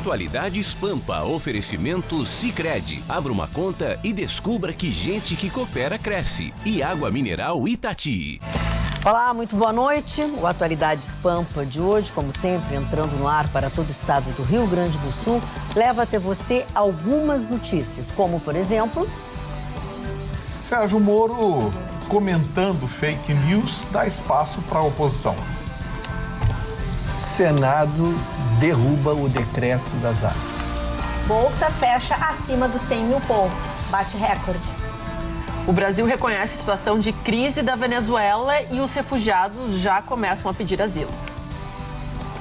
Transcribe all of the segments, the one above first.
Atualidades Pampa, oferecimento Sicredi. Abra uma conta e descubra que gente que coopera cresce. E Água Mineral Itati. Olá, muito boa noite. O Atualidades Pampa de hoje, como sempre, entrando no ar para todo o estado do Rio Grande do Sul, leva até você algumas notícias, como, por exemplo... Sérgio Moro comentando fake news dá espaço para a oposição. Senado derruba o decreto das armas. Bolsa fecha acima dos 100 mil pontos, bate recorde. O Brasil reconhece a situação de crise da Venezuela e os refugiados já começam a pedir asilo.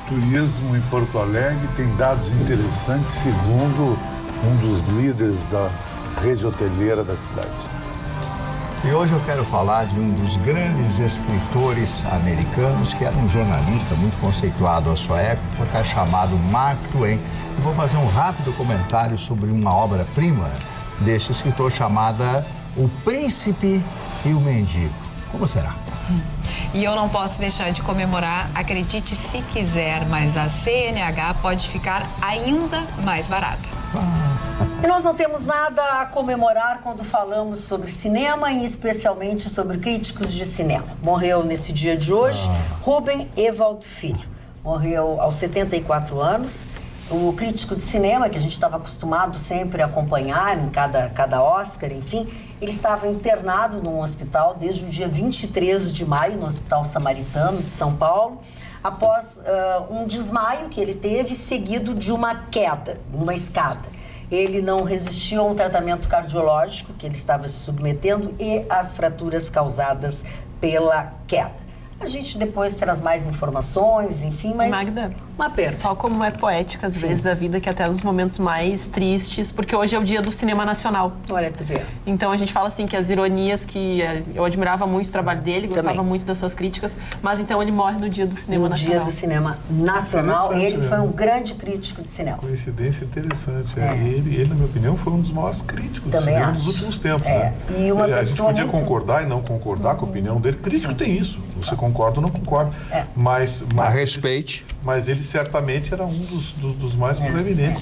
Turismo em Porto Alegre tem dados interessantes, segundo um dos líderes da rede hoteleira da cidade. E hoje eu quero falar de um dos grandes escritores americanos, que era um jornalista muito conceituado à sua época, chamado Mark Twain. E vou fazer um rápido comentário sobre uma obra-prima desse escritor chamada O Príncipe e o Mendigo. Como será? E eu não posso deixar de comemorar, acredite se quiser, mas a CNH pode ficar ainda mais barata. E nós não temos nada a comemorar quando falamos sobre cinema e especialmente sobre críticos de cinema. Morreu nesse dia de hoje Rubem Evald Filho. Morreu aos 74 anos. O crítico de cinema, que a gente estava acostumado sempre a acompanhar em cada Oscar, enfim, ele estava internado num hospital desde o dia 23 de maio, no Hospital Samaritano de São Paulo, após um desmaio que ele teve, seguido de uma queda numa escada. Ele não resistiu a um tratamento cardiológico que ele estava se submetendo e às fraturas causadas pela queda. A gente depois traz mais informações, enfim, mas Magda, uma perda. Só como é poética, às vezes, a vida, que até nos momentos mais tristes, porque hoje é o dia do cinema nacional. Olha, tu vê. Então, a gente fala assim que as ironias, que eu admirava muito o trabalho dele, gostava muito das suas críticas, mas então ele morre no dia do cinema nacional. No dia do cinema nacional, ele foi um grande crítico de cinema. Coincidência interessante. Ele, na minha opinião, foi um dos maiores críticos de cinema dos últimos tempos. Né? E uma a gente podia muito... concordar e não concordar com a opinião dele. Crítico tem isso. Você concorda ou não concorda. Mas a respeite. Mas ele certamente era um dos mais proeminentes.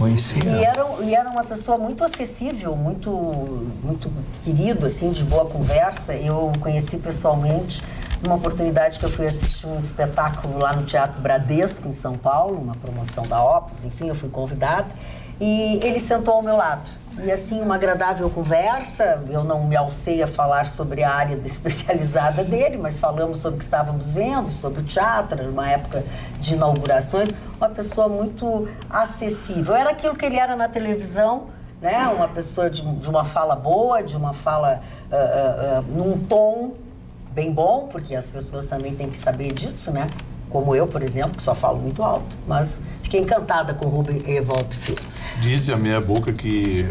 E era uma pessoa muito acessível, muito querido, assim, de boa conversa. Eu o conheci pessoalmente numa oportunidade que eu fui assistir um espetáculo lá no Teatro Bradesco, em São Paulo, uma promoção da Opus, enfim, eu fui convidada. E ele sentou ao meu lado. E assim, uma agradável conversa, eu não me alcei a falar sobre a área especializada dele, mas falamos sobre o que estávamos vendo, sobre o teatro, era uma época de inaugurações, uma pessoa muito acessível. Era aquilo que ele era na televisão, né? Uma pessoa de uma fala boa, de uma fala num tom bem bom, porque as pessoas também têm que saber disso, né? Como eu, por exemplo, que só falo muito alto, mas fiquei encantada com o Rubem Evald Filho. Diz a minha boca que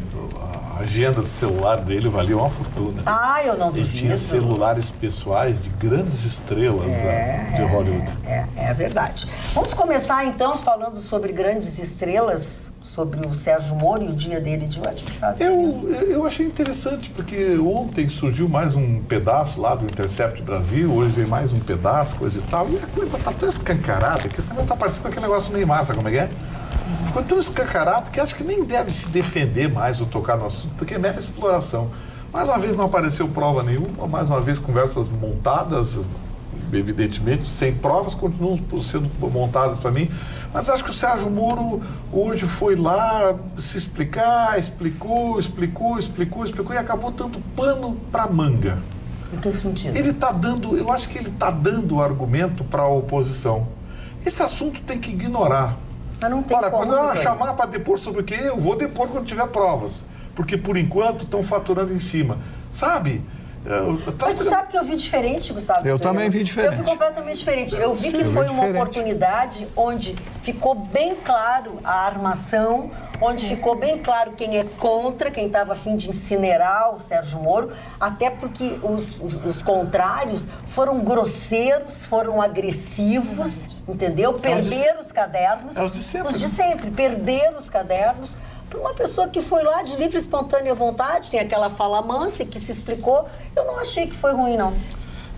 a agenda do celular dele valia uma fortuna. Eu não duvido. Ele tinha celulares pessoais de grandes estrelas de Hollywood. É verdade. Vamos começar, então, falando sobre grandes estrelas, sobre o Sérgio Moro e o dia dele de hoje. Eu achei interessante, porque ontem surgiu mais um pedaço lá do Intercept Brasil, hoje veio mais um pedaço, coisa e tal, e a coisa tá tão escancarada que esse tá parecendo aquele negócio do Neymar, sabe como é que é? Ficou tão escancarado que acho que nem deve se defender mais ou tocar no assunto, porque é mera exploração. Mais uma vez não apareceu prova nenhuma, mais uma vez conversas montadas, evidentemente, sem provas, continuam sendo montadas para mim. Mas acho que o Sérgio Moro hoje foi lá se explicar, explicou e acabou dando pano para manga. Em que sentido? Ele está dando, eu acho que ele está dando argumento para a oposição. Esse assunto tem que ignorar. Mas não tem como, quando ela chamar para depor sobre o quê, eu vou depor quando tiver provas. Porque, por enquanto, estão faturando em cima. Sabe? Mas tu sabe que eu vi diferente, Gustavo? Eu também vi diferente. Eu vi completamente diferente. Eu vi que foi uma oportunidade onde ficou bem claro a armação, onde ficou bem claro quem é contra, quem estava a fim de incinerar o Sérgio Moro, até porque os contrários foram grosseiros, foram agressivos, entendeu? Perderam os cadernos. É os de sempre. Os de sempre, perderam os cadernos. Para uma pessoa que foi lá de livre e espontânea vontade, tem aquela fala mansa que se explicou, eu não achei que foi ruim, não.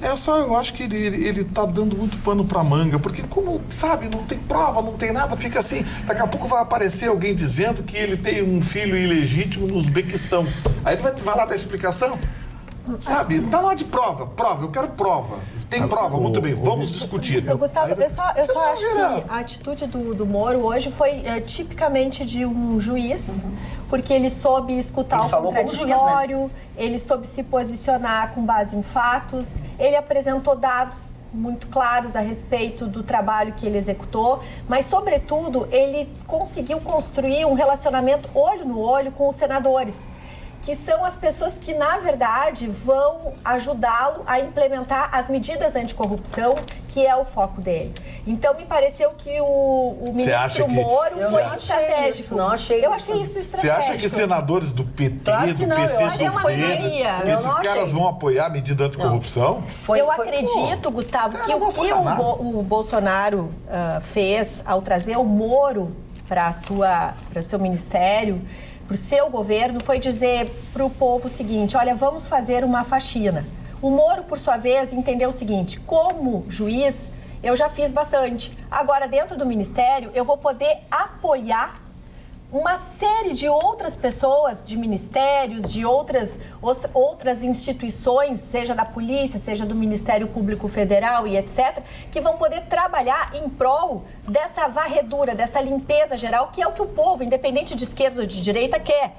Eu acho que ele tá dando muito pano pra manga, porque como, sabe, não tem prova, não tem nada, fica assim, daqui a pouco vai aparecer alguém dizendo que ele tem um filho ilegítimo no Uzbequistão. Aí ele vai lá dar explicação, sabe? Tá lá de prova, eu quero prova. Tem prova, muito bem, vamos discutir. Gustavo, eu só acho que a atitude do Moro hoje foi tipicamente de um juiz, porque ele soube escutar o contraditório, juiz, né? Ele soube se posicionar com base em fatos, ele apresentou dados muito claros a respeito do trabalho que ele executou, mas, sobretudo, ele conseguiu construir um relacionamento olho no olho com os senadores, que são as pessoas que, na verdade, vão ajudá-lo a implementar as medidas anticorrupção, que é o foco dele. Então, me pareceu que o ministro Moro foi estratégico. Eu achei isso estratégico. Você acha que senadores do PT, do PC, do PL, esses caras vão apoiar a medida anticorrupção? Eu acredito, Gustavo, que o que o Bolsonaro fez ao trazer o Moro para o seu ministério, para o seu governo, foi dizer para o povo o seguinte: olha, vamos fazer uma faxina. O Moro, por sua vez, entendeu o seguinte: como juiz, eu já fiz bastante. Agora, dentro do ministério, eu vou poder apoiar uma série de outras pessoas, de ministérios, de outras instituições, seja da polícia, seja do Ministério Público Federal e etc., que vão poder trabalhar em prol dessa varredura, dessa limpeza geral, que é o que o povo, independente de esquerda ou de direita, quer.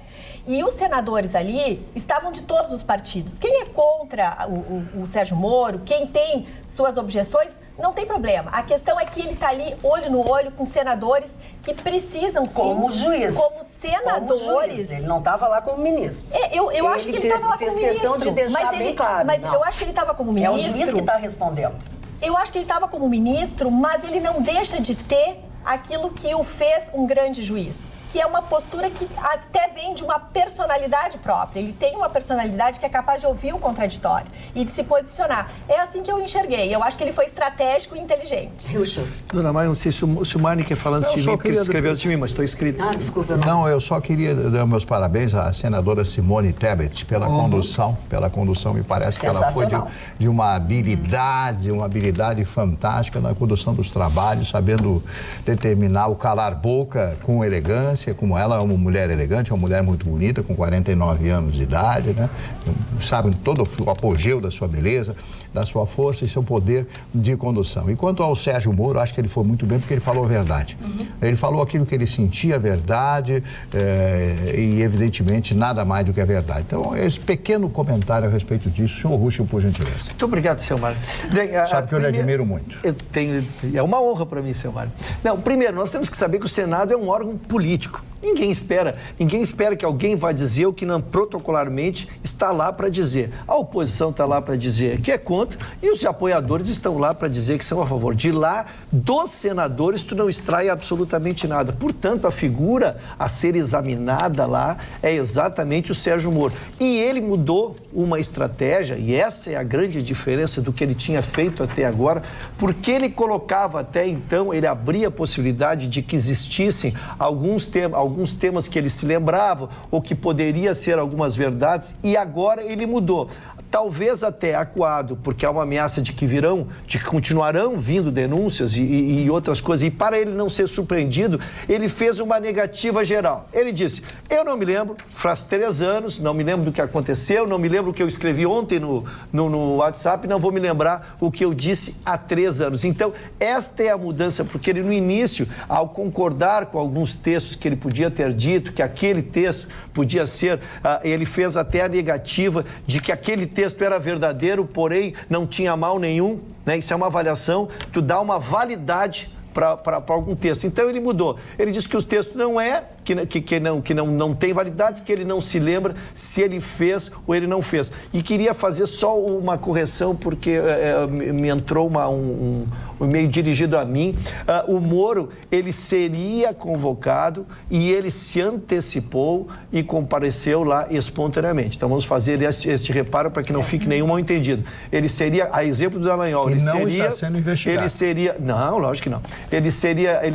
E os senadores ali estavam de todos os partidos. Quem é contra o Sérgio Moro, quem tem suas objeções, não tem problema. A questão é que ele está ali, olho no olho, com senadores que precisam, sim, como juiz. Como senadores. Como juiz. Ele não estava lá como ministro. Eu acho que ele estava lá como ministro. Fez questão de deixar bem claro. Mas eu acho que ele estava como ministro. É o juiz que está respondendo. Eu acho que ele estava como ministro, mas ele não deixa de ter aquilo que o fez um grande juiz, que é uma postura que até vem de uma personalidade própria. Ele tem uma personalidade que é capaz de ouvir o contraditório e de se posicionar. É assim que eu enxerguei. Eu acho que ele foi estratégico e inteligente. Dona Maia, não sei se o Marne quer falar antes de mim, porque ele escreveu antes de mim, mas estou escrito. Desculpa. Não, eu só queria dar meus parabéns à senadora Simone Tebet pela condução. Me parece que ela foi de uma habilidade fantástica na condução dos trabalhos, sabendo determinar o calar-boca com elegância, como ela é uma mulher elegante, uma mulher muito bonita, com 49 anos de idade, né? Sabe todo o apogeu da sua beleza, da sua força e seu poder de condução. E quanto ao Sérgio Moro, acho que ele foi muito bem porque ele falou a verdade. Ele falou aquilo que ele sentia, a verdade, e evidentemente nada mais do que a verdade. Então, esse pequeno comentário a respeito disso, senhor Ruschel, por gentileza. Muito obrigado, senhor Mário. Sabe que eu lhe admiro muito. É uma honra para mim, senhor Mário. Não, primeiro, nós temos que saber que o Senado é um órgão político. Ninguém espera que alguém vá dizer o que não protocolarmente está lá para dizer. A oposição está lá para dizer que é contra e os apoiadores estão lá para dizer que são a favor. De lá, dos senadores, tu não extrai absolutamente nada. Portanto, a figura a ser examinada lá é exatamente o Sérgio Moro. E ele mudou uma estratégia, e essa é a grande diferença do que ele tinha feito até agora, porque ele colocava até então, ele abria a possibilidade de que existissem alguns temas que ele se lembrava ou que poderia ser algumas verdades, e agora ele mudou. Talvez até acuado, porque há uma ameaça de que continuarão vindo denúncias e outras coisas. E para ele não ser surpreendido, ele fez uma negativa geral. Ele disse: eu não me lembro, faz 3 anos, não me lembro do que aconteceu, não me lembro o que eu escrevi ontem no WhatsApp, não vou me lembrar o que eu disse há 3 anos. Então, esta é a mudança, porque ele no início, ao concordar com alguns textos que ele podia ter dito, que aquele texto podia ser, ele fez até a negativa de que aquele texto era verdadeiro, porém não tinha mal nenhum, né? Isso é uma avaliação, tu dá uma validade para algum texto. Então ele mudou. Ele disse que o texto não não tem validade, que ele não se lembra se ele fez ou ele não fez. E queria fazer só uma correção, porque me entrou um e-mail dirigido a mim. O Moro, ele seria convocado e ele se antecipou e compareceu lá espontaneamente. Então vamos fazer este reparo para que não fique nenhum mal entendido. Ele seria, a exemplo do Dallagnol, ele não está sendo investigado. Ele seria, não, lógico que não. Ele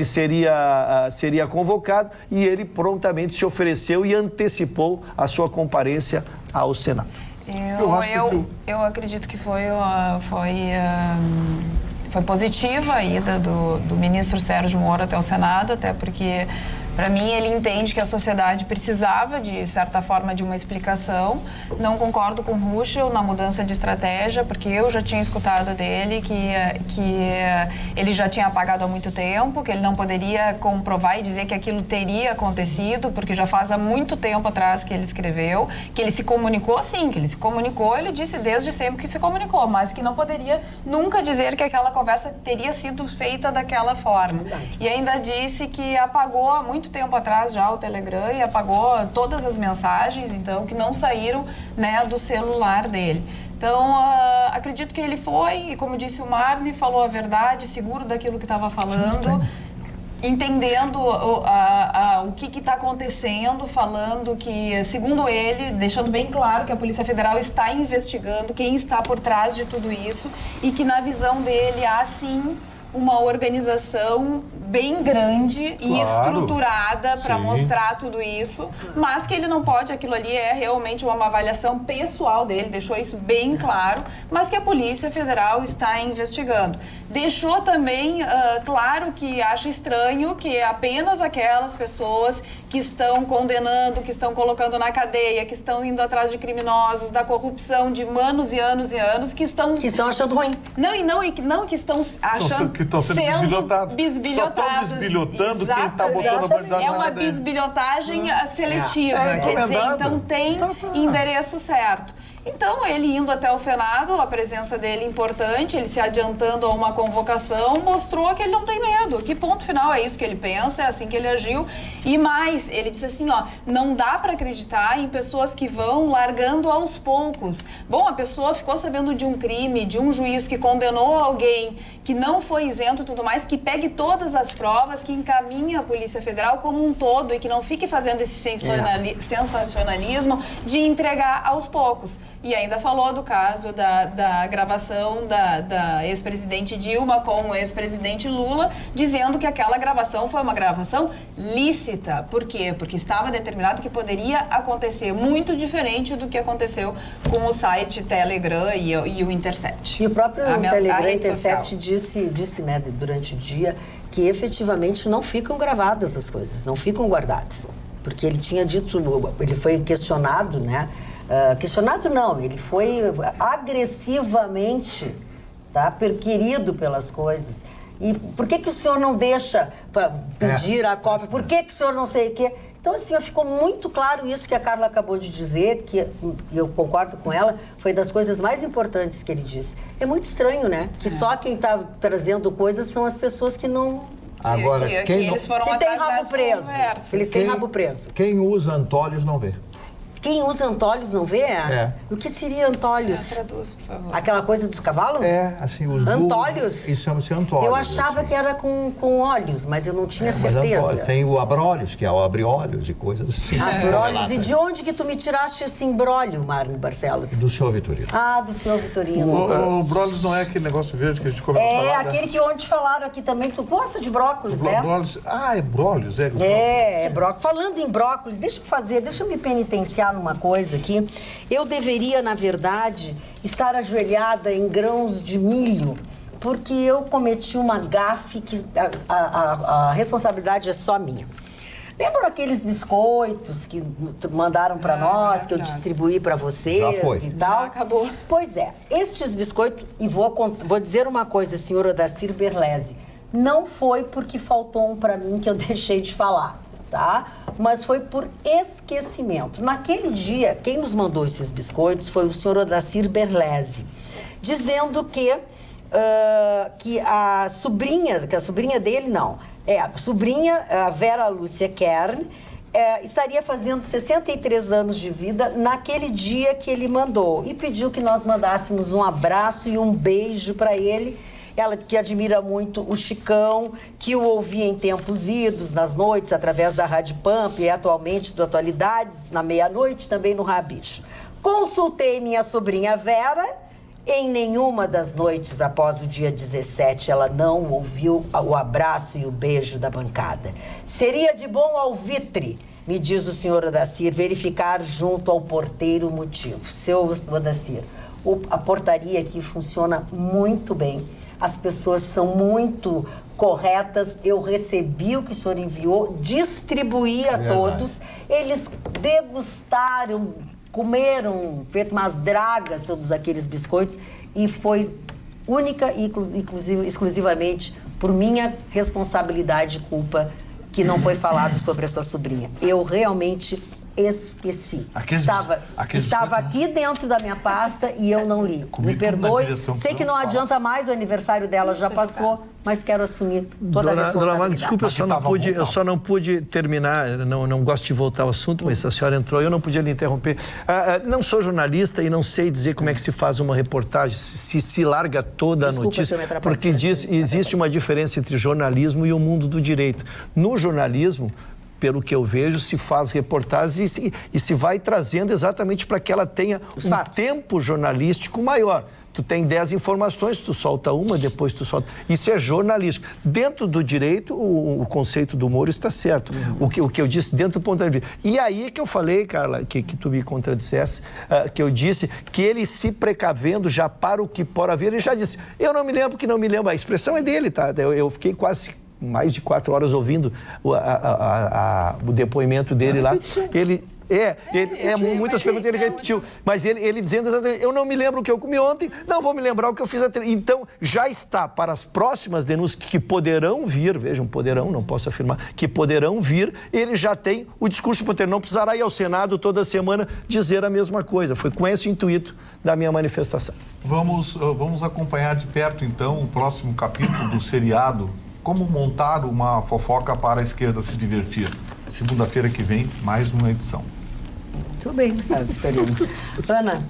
seria convocado e ele prontamente se ofereceu e antecipou a sua comparência ao Senado. Eu acredito que foi positiva a ida do ministro Sérgio Moro até o Senado, até porque, para mim, ele entende que a sociedade precisava, de certa forma, de uma explicação. Não concordo com o Ruschel na mudança de estratégia, porque eu já tinha escutado dele que ele já tinha apagado há muito tempo, que ele não poderia comprovar e dizer que aquilo teria acontecido, porque já faz há muito tempo atrás que ele escreveu, que ele se comunicou, sim, que ele se comunicou, ele disse desde sempre que se comunicou, mas que não poderia nunca dizer que aquela conversa teria sido feita daquela forma. E ainda disse que apagou há muito tempo atrás já o Telegram e apagou todas as mensagens, então, que não saíram, né, do celular dele. Então, acredito que ele foi, e como disse o Marne, falou a verdade, seguro daquilo que estava falando, entendendo o que está acontecendo, falando que, segundo ele, deixando bem claro que a Polícia Federal está investigando quem está por trás de tudo isso e que, na visão dele, há sim uma organização bem grande e estruturada para mostrar tudo isso, mas que ele não pode, aquilo ali é realmente uma avaliação pessoal dele, deixou isso bem claro, mas que a Polícia Federal está investigando. Deixou também claro que acha estranho que apenas aquelas pessoas que estão condenando, que estão colocando na cadeia, que estão indo atrás de criminosos, da corrupção de anos e anos e anos, que estão achando ruim. Que estão achando que estão sendo bisbilhotados. Só estão bisbilhotando quem está botando a validade na uma bisbilhotagem seletiva. Quer dizer, então tem endereço certo. Então, ele indo até o Senado, a presença dele importante, ele se adiantando a uma convocação, mostrou que ele não tem medo. Que ponto final é isso que ele pensa, é assim que ele agiu. E mais, ele disse assim, não dá para acreditar em pessoas que vão largando aos poucos. Bom, a pessoa ficou sabendo de um crime, de um juiz que condenou alguém, que não foi isento e tudo mais, que pegue todas as provas, que encaminhe a Polícia Federal como um todo e que não fique fazendo esse sensacionalismo de entregar aos poucos. E ainda falou do caso da gravação da ex-presidente Dilma com o ex-presidente Lula, dizendo que aquela gravação foi uma gravação lícita. Por quê? Porque estava determinado que poderia acontecer, muito diferente do que aconteceu com o site Telegram e o Intercept. E o próprio Telegram e Intercept disse, né, durante o dia, que efetivamente não ficam gravadas as coisas, não ficam guardadas. Porque ele tinha dito, ele foi questionado, né? Questionado não, ele foi agressivamente perquirido pelas coisas. E por que o senhor não deixa pedir a cópia? Por que o senhor não sei o quê? Então, assim, ficou muito claro isso que a Carla acabou de dizer, que eu concordo com ela, foi das coisas mais importantes que ele disse. É muito estranho, né? Que só quem está trazendo coisas são as pessoas que não... Agora, eles foram que tem rabo preso. Eles têm rabo preso. Quem usa Antolhos não vê. Quem usa Antolhos não vê? O que seria Antolhos? Traduz, por favor. Aquela coisa dos cavalos? Assim, os Antolhos? Isso chama-se Antolhos. Eu achava que era com óleos, mas eu não tinha certeza. Tem o abrolhos, que é o abriolhos e coisas assim. Abrolhos. E de onde que tu me tiraste esse imbróglio, Marne Barcelos? Do senhor Vitorino. Do senhor Vitorino. O brócolis não é aquele negócio verde que a gente come na salada? É, aquele que ontem falaram aqui também. Tu gosta de brócolis, né? É brócolis. É brócolis. Falando em brócolis, deixa eu me penitenciar numa coisa aqui. Eu deveria, na verdade, estar ajoelhada em grãos de milho, porque eu cometi uma gafe que a responsabilidade é só minha. Lembram aqueles biscoitos que mandaram para nós, que eu distribuí para vocês e tal? Já acabou. Pois é, estes biscoitos, e vou dizer uma coisa, senhor Odacir Berlese, não foi porque faltou um para mim que eu deixei de falar. Mas foi por esquecimento. Naquele dia, quem nos mandou esses biscoitos foi o senhor Odacir Berlese, dizendo que a sobrinha dele, a sobrinha, a Vera Lúcia Kern, estaria fazendo 63 anos de vida naquele dia que ele mandou e pediu que nós mandássemos um abraço e um beijo para ele. Ela que admira muito o Chicão, que o ouvia em tempos idos, nas noites, através da Rádio Pampa e atualmente do Atualidades, na meia-noite, também no Rabicho. Consultei minha sobrinha Vera, em nenhuma das noites após o dia 17 ela não ouviu o abraço e o beijo da bancada. Seria de bom alvitre Me diz o senhor Odacir, verificar junto ao porteiro o motivo. Seu Odacir, a portaria aqui funciona muito bem. As pessoas são muito corretas. Eu recebi o que o senhor enviou, distribuí a todos. Eles degustaram, comeram, feito umas dragas todos aqueles biscoitos e foi única e exclusivamente por minha responsabilidade e culpa que não foi falado sobre a sua sobrinha. Eu realmente esqueci. Estava aqui dentro da minha pasta e eu não li. Me perdoe. Sei que não adianta mais, o aniversário dela já passou, mas quero assumir toda a responsabilidade. Dona, desculpa, eu só não pude terminar, não gosto de voltar ao assunto, mas a senhora entrou, eu não podia lhe interromper. Não sou jornalista e não sei dizer como é que se faz uma reportagem, se larga toda a notícia, porque existe uma diferença entre jornalismo e o mundo do direito. No jornalismo, pelo que eu vejo, se faz reportagens e se vai trazendo exatamente para que ela tenha tempo jornalístico maior. Tu tem 10 informações, tu solta uma, depois tu solta... Isso é jornalístico. Dentro do direito, o conceito do Moro está certo. O que eu disse dentro do ponto de vista. E aí que eu falei, Carla, que tu me contradissesse, que eu disse que ele se precavendo já para o que pode haver, ele já disse, eu não me lembro que não me lembro. A expressão é dele, tá? Eu fiquei quase mais de 4 horas ouvindo o depoimento dele lá. Muitas perguntas ele repetiu, mas ele dizendo exatamente, eu não me lembro o que eu comi ontem, não vou me lembrar o que eu fiz ontem. Então, já está para as próximas denúncias que poderão vir, vejam, poderão, não posso afirmar, que poderão vir, ele já tem o discurso ponteiro, não precisará ir ao Senado toda semana dizer a mesma coisa. Foi com esse intuito da minha manifestação. Vamos acompanhar de perto, então, o próximo capítulo do seriado, Como Montar uma Fofoca para a Esquerda se Divertir. Segunda-feira que vem, mais uma edição. Tudo bem, Gustavo Vitorino. Ana?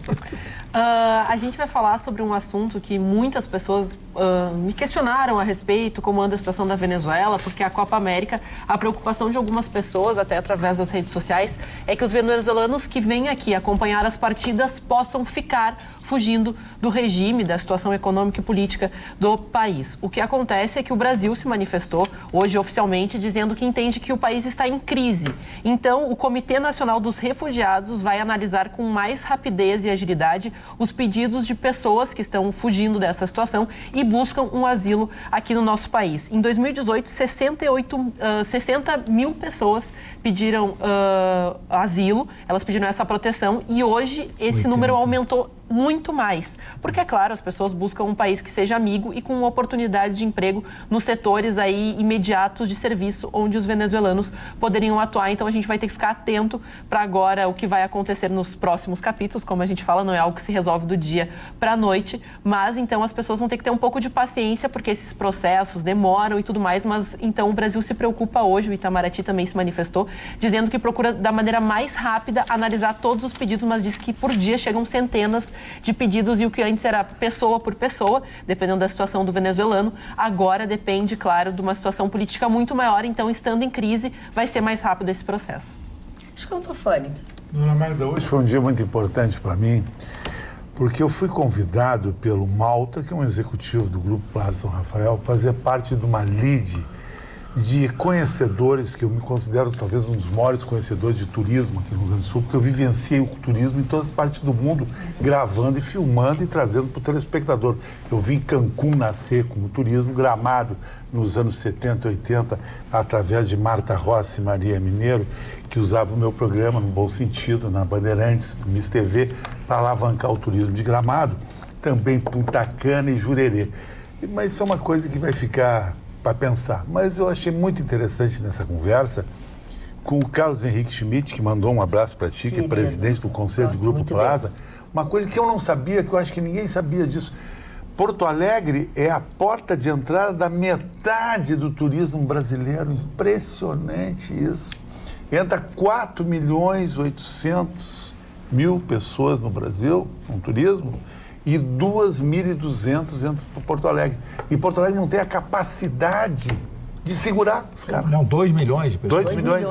A gente vai falar sobre um assunto que muitas pessoas me questionaram a respeito, como anda a situação da Venezuela, porque a Copa América, a preocupação de algumas pessoas, até através das redes sociais, é que os venezuelanos que vêm aqui acompanhar as partidas possam ficar fugindo do regime, da situação econômica e política do país. O que acontece é que o Brasil se manifestou hoje oficialmente dizendo que entende que o país está em crise. Então, o Comitê Nacional dos Refugiados vai analisar com mais rapidez e agilidade os pedidos de pessoas que estão fugindo dessa situação e buscam um asilo aqui no nosso país. Em 2018, 60 mil pessoas pediram asilo, elas pediram essa proteção e hoje esse número aumentou muito mais, porque é claro, as pessoas buscam um país que seja amigo e com oportunidades de emprego nos setores aí imediatos de serviço onde os venezuelanos poderiam atuar. Então a gente vai ter que ficar atento para agora o que vai acontecer nos próximos capítulos. Como a gente fala, não é algo que se resolve do dia para a noite, mas então as pessoas vão ter que ter um pouco de paciência porque esses processos demoram e tudo mais, mas então o Brasil se preocupa hoje, o Itamaraty também se manifestou, dizendo que procura da maneira mais rápida analisar todos os pedidos, mas diz que por dia chegam centenas de pedidos e o que antes era pessoa por pessoa, dependendo da situação do venezuelano, agora depende, claro, de uma situação política muito maior, então estando em crise vai ser mais rápido esse processo. Acho que eu tô fone. Dona Magda, hoje foi um dia muito importante para mim, porque eu fui convidado pelo Malta, que é um executivo do Grupo Plaza São Rafael, a fazer parte de uma lead de conhecedores, que eu me considero talvez um dos maiores conhecedores de turismo aqui no Rio Grande do Sul, porque eu vivenciei o turismo em todas as partes do mundo, gravando e filmando e trazendo para o telespectador. Eu vi Cancún nascer como turismo, Gramado nos anos 70, 80, através de Marta Rossi e Maria Mineiro, que usavam o meu programa, no bom sentido, na Bandeirantes, no Miss TV, para alavancar o turismo de Gramado, também Punta Cana e Jurerê. Mas isso é uma coisa que vai ficar para pensar. Mas eu achei muito interessante nessa conversa com o Carlos Henrique Schmidt, que mandou um abraço para ti, que é presidente do Conselho do Grupo Plaza. Uma coisa que eu não sabia, que eu acho que ninguém sabia disso. Porto Alegre é a porta de entrada da metade do turismo brasileiro. Impressionante isso. Entra 4.800.000 pessoas no Brasil, no turismo, e 2.200 entram para Porto Alegre. E Porto Alegre não tem a capacidade de segurar os caras. Não, 2 milhões de pessoas. 2 milhões,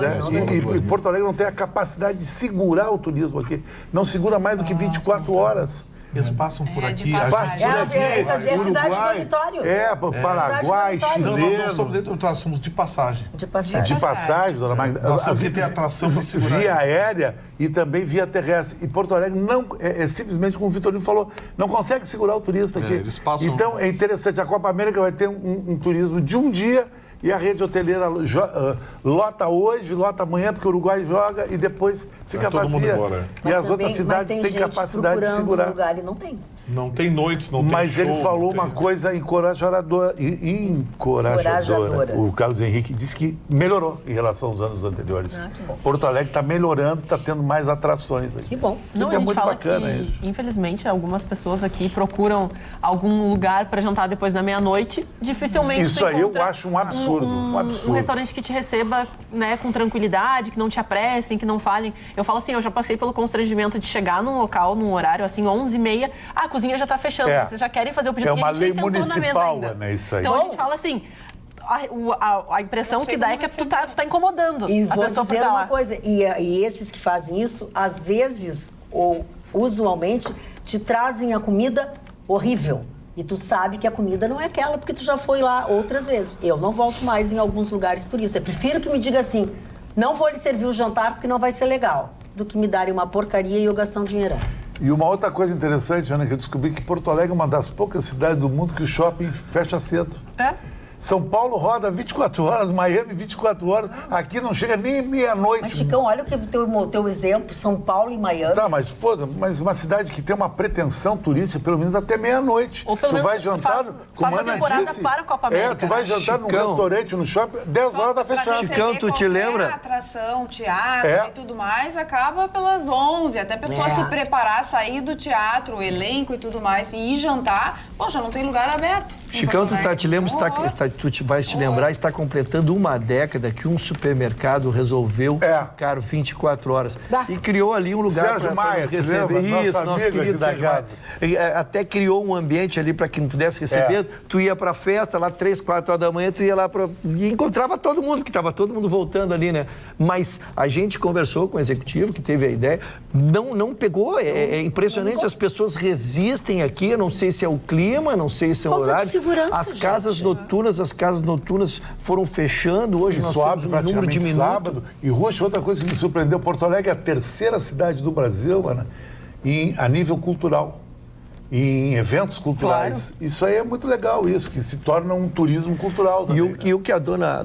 E Porto Alegre não tem a capacidade de segurar o turismo aqui. Não segura mais do que 24 horas. Eles passam por aqui. passagem. É a cidade dormitório. Paraguai, Não, nós não chileno. somos dentro do dormitório, somos de passagem. De passagem. De passagem, dona Magda. Nossa vida tem atração para segurar. Via aérea e também via terrestre. E Porto Alegre não, simplesmente, como o Vitorino falou, não consegue segurar o turista aqui. Eles passam... Então, é interessante. A Copa América vai ter um turismo de um dia e a rede hoteleira lota hoje, lota amanhã, porque o Uruguai joga e depois fica todo mundo vazia. embora. E as outras cidades têm capacidade de segurar. Um lugar e não tem. Não tem noites, não tem Mas show, ele falou uma coisa encorajadora. O Carlos Henrique disse que melhorou em relação aos anos anteriores. Que bom. Porto Alegre está melhorando, está tendo mais atrações aqui. Que bom. Não, Isso a é gente muito fala bacana que, isso. infelizmente, algumas pessoas aqui procuram algum lugar para jantar depois da meia-noite. Dificilmente Isso tu aí eu encontra acho um absurdo, um absurdo. Um restaurante que te receba, né, com tranquilidade, que não te apressem, que não falem. Eu falo assim, eu já passei pelo constrangimento de chegar num local, num horário assim, 11h30, a cozinha já está fechando, vocês já querem fazer o pedido. É uma e a gente lei nem sentou na mesa municipal, ainda. né, isso aí. Então a gente fala assim, a impressão que dá é que tu tá incomodando E a vou pessoa por dizer estar uma lá. coisa, e esses que fazem isso, às vezes, ou usualmente, te trazem a comida horrível. E tu sabe que a comida não é aquela, porque tu já foi lá outras vezes. Eu não volto mais em alguns lugares por isso. Eu prefiro que me diga assim, não vou lhe servir o jantar porque não vai ser legal, do que me darem uma porcaria e eu gastar um dinheirão. E uma outra coisa interessante, Ana, que eu descobri que Porto Alegre é uma das poucas cidades do mundo que o shopping fecha cedo. É? São Paulo roda 24 horas, Miami 24 horas, aqui não chega nem meia-noite. Mas, Chicão, olha o teu exemplo, São Paulo e Miami. Tá, mas, pô, mas uma cidade que tem uma pretensão turística, pelo menos até meia-noite. Ou pelo tu menos vai jantar, como a Ana temporada disse, para a Copa América. tu vai jantar num Chicão. restaurante, no shopping, 10 horas tá fechado. Chicão, tu te lembra? Atração, teatro É. e tudo mais acaba pelas 11, até a pessoa se preparar, sair do teatro, o elenco e tudo mais, e ir jantar, poxa, não tem lugar aberto. Chicão, tu te lembra, tu vais te lembrar, está completando uma década que um supermercado resolveu ficar 24 horas. E criou ali um lugar Sérgio Maia, te receber. lembra? Isso, Nosso nosso amigo querido aqui da Sérgio Maia. casa. Até criou um ambiente ali para que não pudesse receber. Tu ia para a festa, lá 3, 4 horas da manhã, tu ia lá e encontrava todo mundo, que estava todo mundo voltando ali, né? Mas a gente conversou com o executivo, que teve a ideia, não pegou. É impressionante, as pessoas resistem aqui, eu não sei se é o clima, não sei se é o Falta de horário. segurança, As casas noturnas foram fechando, hoje nós Isso abre temos um número praticamente diminuto. sábado. E Ruxa, outra coisa que me surpreendeu, Porto Alegre é a terceira cidade do Brasil, Ana, a nível cultural. Em eventos culturais. Claro. Isso aí é muito legal, isso, que se torna um turismo cultural também. E o que a dona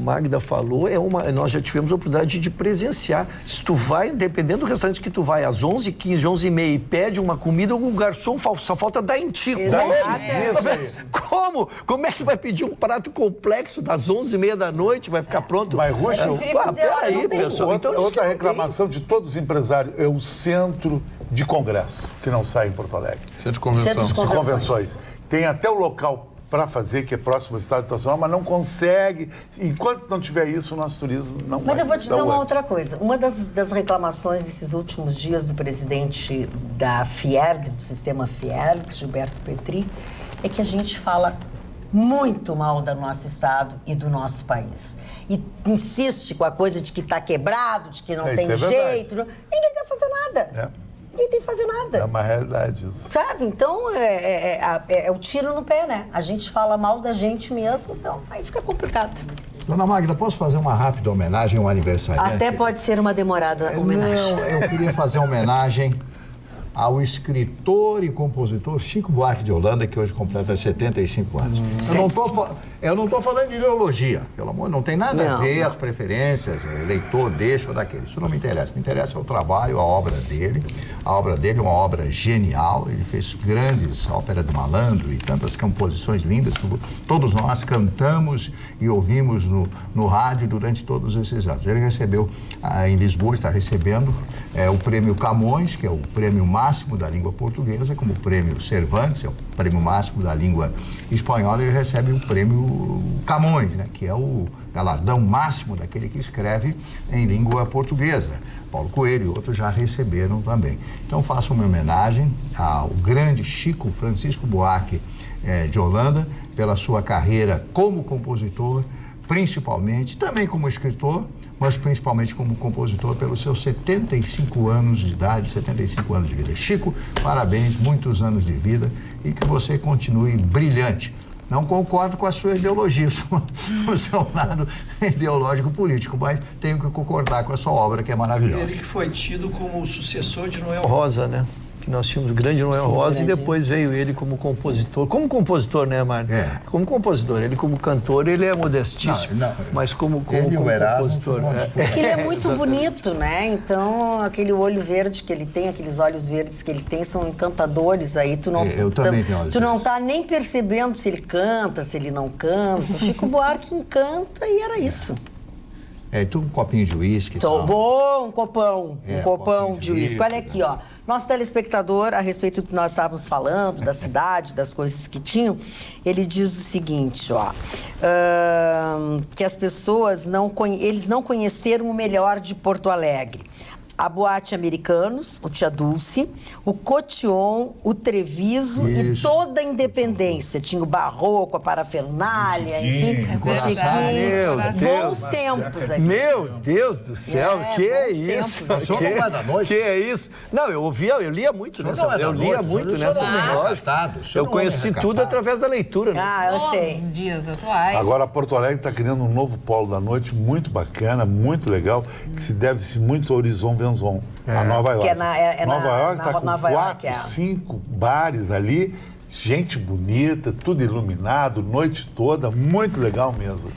Magda falou, nós já tivemos a oportunidade de presenciar. Se tu vai, dependendo do restaurante que tu vai, às 11h15, 11h30 e pede uma comida, o garçom só falta dar em ti. Como? Como é que vai pedir um prato complexo das 11h30 da noite, vai ficar pronto? Mas, Ruxa, peraí, pessoal. Outra reclamação de todos os empresários é o centro de congresso, que não sai em Porto Alegre. Centro de convenção. De convenções. Tem até o local para fazer, que é próximo ao Estádio Nacional, mas não consegue. Enquanto não tiver isso, o nosso turismo não vai. Mas eu vou te dizer uma outra coisa. Uma das reclamações desses últimos dias do presidente da Fiergs, do sistema Fiergs, Gilberto Petri, é que a gente fala muito mal do nosso estado e do nosso país. E insiste com a coisa de que está quebrado, de que não tem jeito. Ninguém quer fazer nada. Ninguém tem que fazer nada. É uma realidade isso. Sabe? Então, é o tiro no pé, né? A gente fala mal da gente mesmo, então aí fica complicado. Dona Magda, posso fazer uma rápida homenagem ao aniversariante? Até pode ser uma demorada homenagem. Não, eu queria fazer uma homenagem ao escritor e compositor Chico Buarque de Holanda, que hoje completa 75 anos. Eu não estou falando de ideologia, pelo amor, não tem nada a ver as preferências, eleitor desse ou daquele. Isso não me interessa. Me interessa o trabalho, a obra dele. A obra dele é uma obra genial. Ele fez grandes óperas do Malandro e tantas composições lindas que todos nós cantamos e ouvimos no rádio durante todos esses anos. Ele recebeu, em Lisboa, está recebendo o prêmio Camões, que é o prêmio máximo da língua portuguesa, como o prêmio Cervantes, é o prêmio máximo da língua espanhola. Ele recebe o prêmio Camões, né, que é o galardão máximo daquele que escreve em língua portuguesa. Paulo Coelho e outros já receberam também. Então faço uma homenagem ao grande Chico Francisco Buarque de Holanda, pela sua carreira como compositor, principalmente, também como escritor, mas principalmente como compositor, pelos seus 75 anos de idade, 75 anos de vida. Chico, parabéns, muitos anos de vida e que você continue brilhante. Não concordo com a sua ideologia, o seu lado ideológico político, mas tenho que concordar com a sua obra, que é maravilhosa. Ele que foi tido como o sucessor de Noel Rosa, né? Que nós tínhamos o grande Noel Rosa, grande. E depois veio ele como compositor. Como compositor, né, Mário? Como compositor. Ele como cantor, ele é modestíssimo. Mas como compositor. Porque ele é muito bonito, né? Então, aquele olho verde que ele tem, aqueles olhos verdes que ele tem, são encantadores aí. Tu não, eu também tenho olhos tu não tá nem percebendo se ele canta, se ele não canta. Chico Buarque encanta e era isso. Tu um copinho de uísque. Bom, um copão de uísque. Olha aqui, ó. Nosso telespectador, a respeito do que nós estávamos falando, da cidade, das coisas que tinham, ele diz o seguinte, ó, que as pessoas eles não conheceram o melhor de Porto Alegre. A Boate Americanos, o Tia Dulce, o Cotillon, o Treviso e toda a Independência. Tinha o Barroco, a Parafernália, enfim, o Tiquinho. Bons tempos aqui. Meu Deus do céu, que é isso? Que é isso? Não, eu lia muito nessa época. Eu lia muito nessa época. Eu conheci tudo através da leitura. Eu sei. Os dias atuais. Agora, Porto Alegre está criando um novo polo da noite, muito bacana, muito legal, que se deve-se muito ao Horizon a Nova York. Nova York está com 4, 5 bares ali, gente bonita, tudo iluminado, noite toda, muito legal mesmo.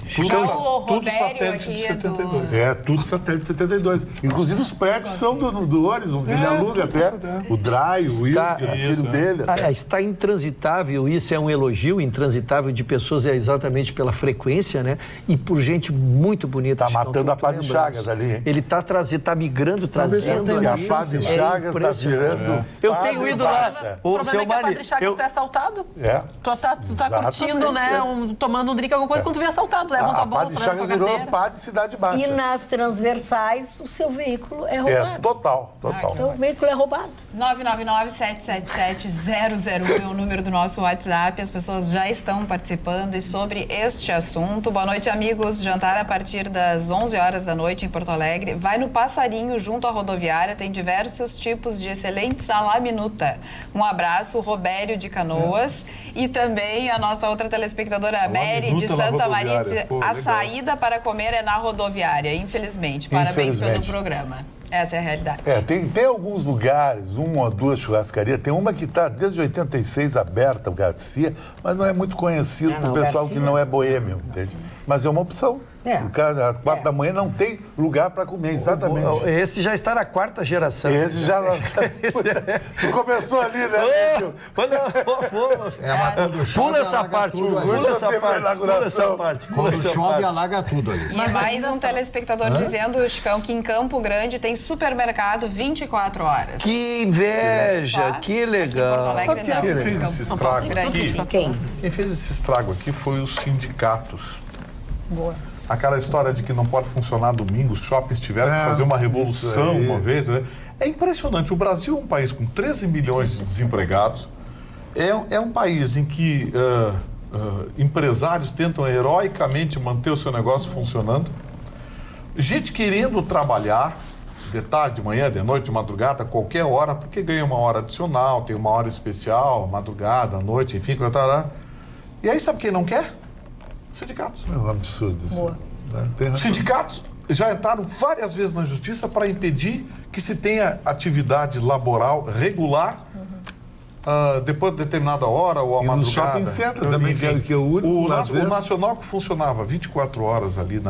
Tudo satélite de 72. Tudo satélite de 72. Inclusive os prédios são do Horizon, ele aluga até. O Dry, o Wilson, filho dele. Está intransitável, isso é um elogio, intransitável de pessoas é exatamente pela frequência, né? E por gente muito bonita. Está matando a Pá de Chagas ali, hein? Ele está migrando, trazendo. A Pá de Chagas está tirando. Eu tenho ido lá. O problema é que a Pá de Chagas está assaltado. Tu tá curtindo, né? Tomando um drink, alguma coisa, quando tu vê assaltado, leva tua bolsa, leva tua carteira. Pá de Cidade Baixa. E nas transversais, o seu veículo é roubado. Total. O seu veículo é roubado. 999-777-001 é o número do nosso WhatsApp. As pessoas já estão participando e sobre este assunto. Boa noite, amigos. Jantar a partir das 11 horas da noite em Porto Alegre. Vai no Passarinho, junto à rodoviária. Tem diversos tipos de excelentes à la minuta. Um abraço, Robério de Canoas. E também a nossa outra telespectadora, Mary, de Santa Maria. A saída para comer é na rodoviária, infelizmente. Parabéns pelo programa. Essa é a realidade. Tem alguns lugares, 1 ou 2 churrascarias. Tem uma que está desde 86 aberta, o Garcia, mas não é muito conhecido por pessoal que não é boêmio, entende? Mas é uma opção. Às 4 da manhã não tem lugar para comer, exatamente. Esse já está na 4ª geração. Esse já... Tu começou ali, né? Pula essa parte. Quando chove, alaga tudo ali. E mais um telespectador dizendo, Chicão, que em Campo Grande tem supermercado 24 horas. Que inveja, que legal. Sabe quem fez esse estrago aqui? Quem fez esse estrago aqui foi os sindicatos. Boa. Aquela história de que não pode funcionar domingo, os shoppings tiveram que fazer uma revolução uma vez, né? É impressionante. O Brasil é um país com 13 milhões de desempregados. É um país em que empresários tentam heroicamente manter o seu negócio funcionando. Gente querendo trabalhar de tarde, de manhã, de noite, de madrugada, qualquer hora, porque ganha uma hora adicional, tem uma hora especial, madrugada, noite, enfim, e aí sabe quem não quer? Sindicatos. É um absurdo isso. Sindicatos já entraram várias vezes na justiça para impedir que se tenha atividade laboral regular depois de determinada hora ou à madrugada. No shopping center também, que é o único. O Nacional, que funcionava 24 horas ali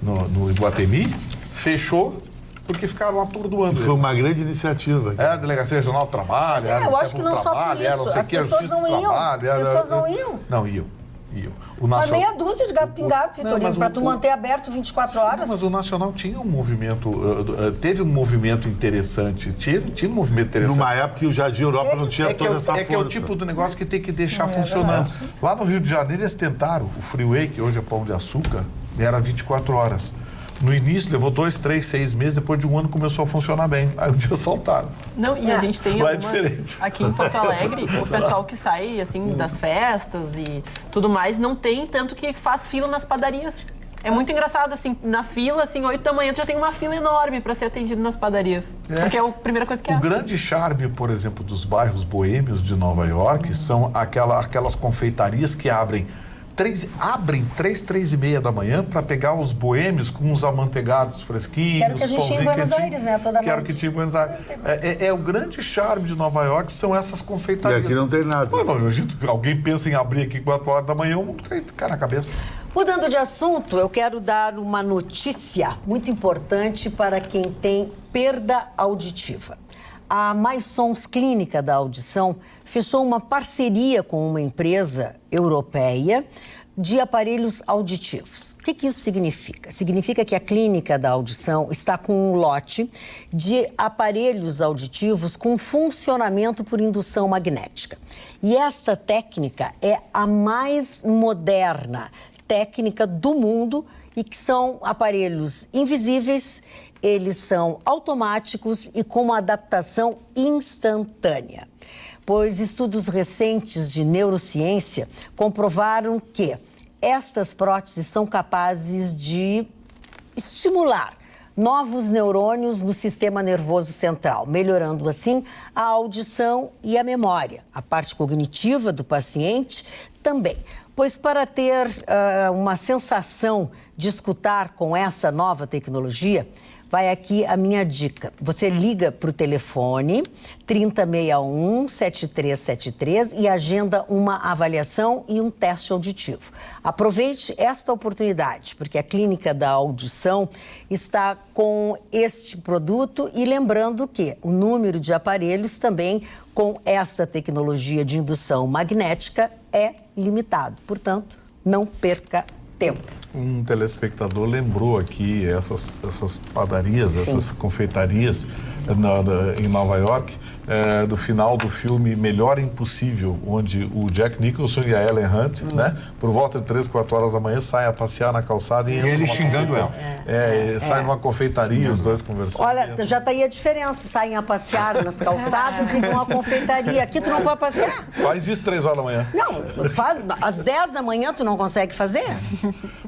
no Iguatemi, fechou porque ficaram atordoando. Foi uma grande iniciativa. A Delegacia Regional do Trabalho. Eu acho que não só por isso. As pessoas não iam. Não iam. Mas meia dúzia de gato pingado, Vitorino, para tu manter aberto 24 horas. Mas o Nacional tinha um movimento, teve um movimento interessante, tinha um movimento interessante. Numa época que o Jardim Europa não tinha toda essa força. É que é o tipo do negócio que tem que deixar funcionando. Lá no Rio de Janeiro eles tentaram, o Freeway, que hoje é Pão de Açúcar, era 24 horas. No início, levou 2, 3, 6 meses, depois de um ano começou a funcionar bem. Aí um dia saltaram. Não, e a gente tem algumas... Aqui em Porto Alegre, o pessoal que sai, assim, das festas e tudo mais, não tem tanto que faz fila nas padarias. É muito engraçado, assim, na fila, assim, 8 da manhã já tem uma fila enorme para ser atendido nas padarias. Porque é a primeira coisa que O grande charme, por exemplo, dos bairros boêmios de Nova York são aquelas confeitarias que abrem 3h30 da manhã para pegar os boêmios com os amanteigados fresquinhos. Quero que a gente tinha em Buenos Aires, né? Toda Quero noite. que tinha em Buenos Aires. É o grande charme de Nova York, são essas confeitarias. E aqui não tem nada. Alguém pensa em abrir aqui 4 horas da manhã, o mundo cai na cabeça. Mudando de assunto, eu quero dar uma notícia muito importante para quem tem perda auditiva. A Mais Sons Clínica da Audição fechou uma parceria com uma empresa europeia de aparelhos auditivos. O que isso significa? Significa que a Clínica da Audição está com um lote de aparelhos auditivos com funcionamento por indução magnética. E esta técnica é a mais moderna técnica do mundo e que são aparelhos invisíveis, eles são automáticos e com uma adaptação instantânea. Pois estudos recentes de neurociência comprovaram que estas próteses são capazes de estimular novos neurônios no sistema nervoso central, melhorando assim a audição e a memória, a parte cognitiva do paciente também. Pois para ter uma sensação de escutar com essa nova tecnologia, vai aqui a minha dica. Você liga para o telefone 3061-7373 e agenda uma avaliação e um teste auditivo. Aproveite esta oportunidade, porque a Clínica da Audição está com este produto e lembrando que o número de aparelhos também com esta tecnologia de indução magnética é limitado. Portanto, não perca tempo. Um telespectador lembrou aqui essas padarias, essas confeitarias em Nova York, do final do filme Melhor Impossível, onde o Jack Nicholson e a Ellen Hunt, né, por volta de 3, 4 horas da manhã, saem a passear na calçada e ele xingando ela. Saem numa confeitaria, os dois conversando. Olha, já está aí a diferença. Saem a passear nas calçadas e vão à confeitaria. Aqui tu não pode passear. Faz isso 3 horas da manhã. Não, às 10 da manhã tu não consegue fazer.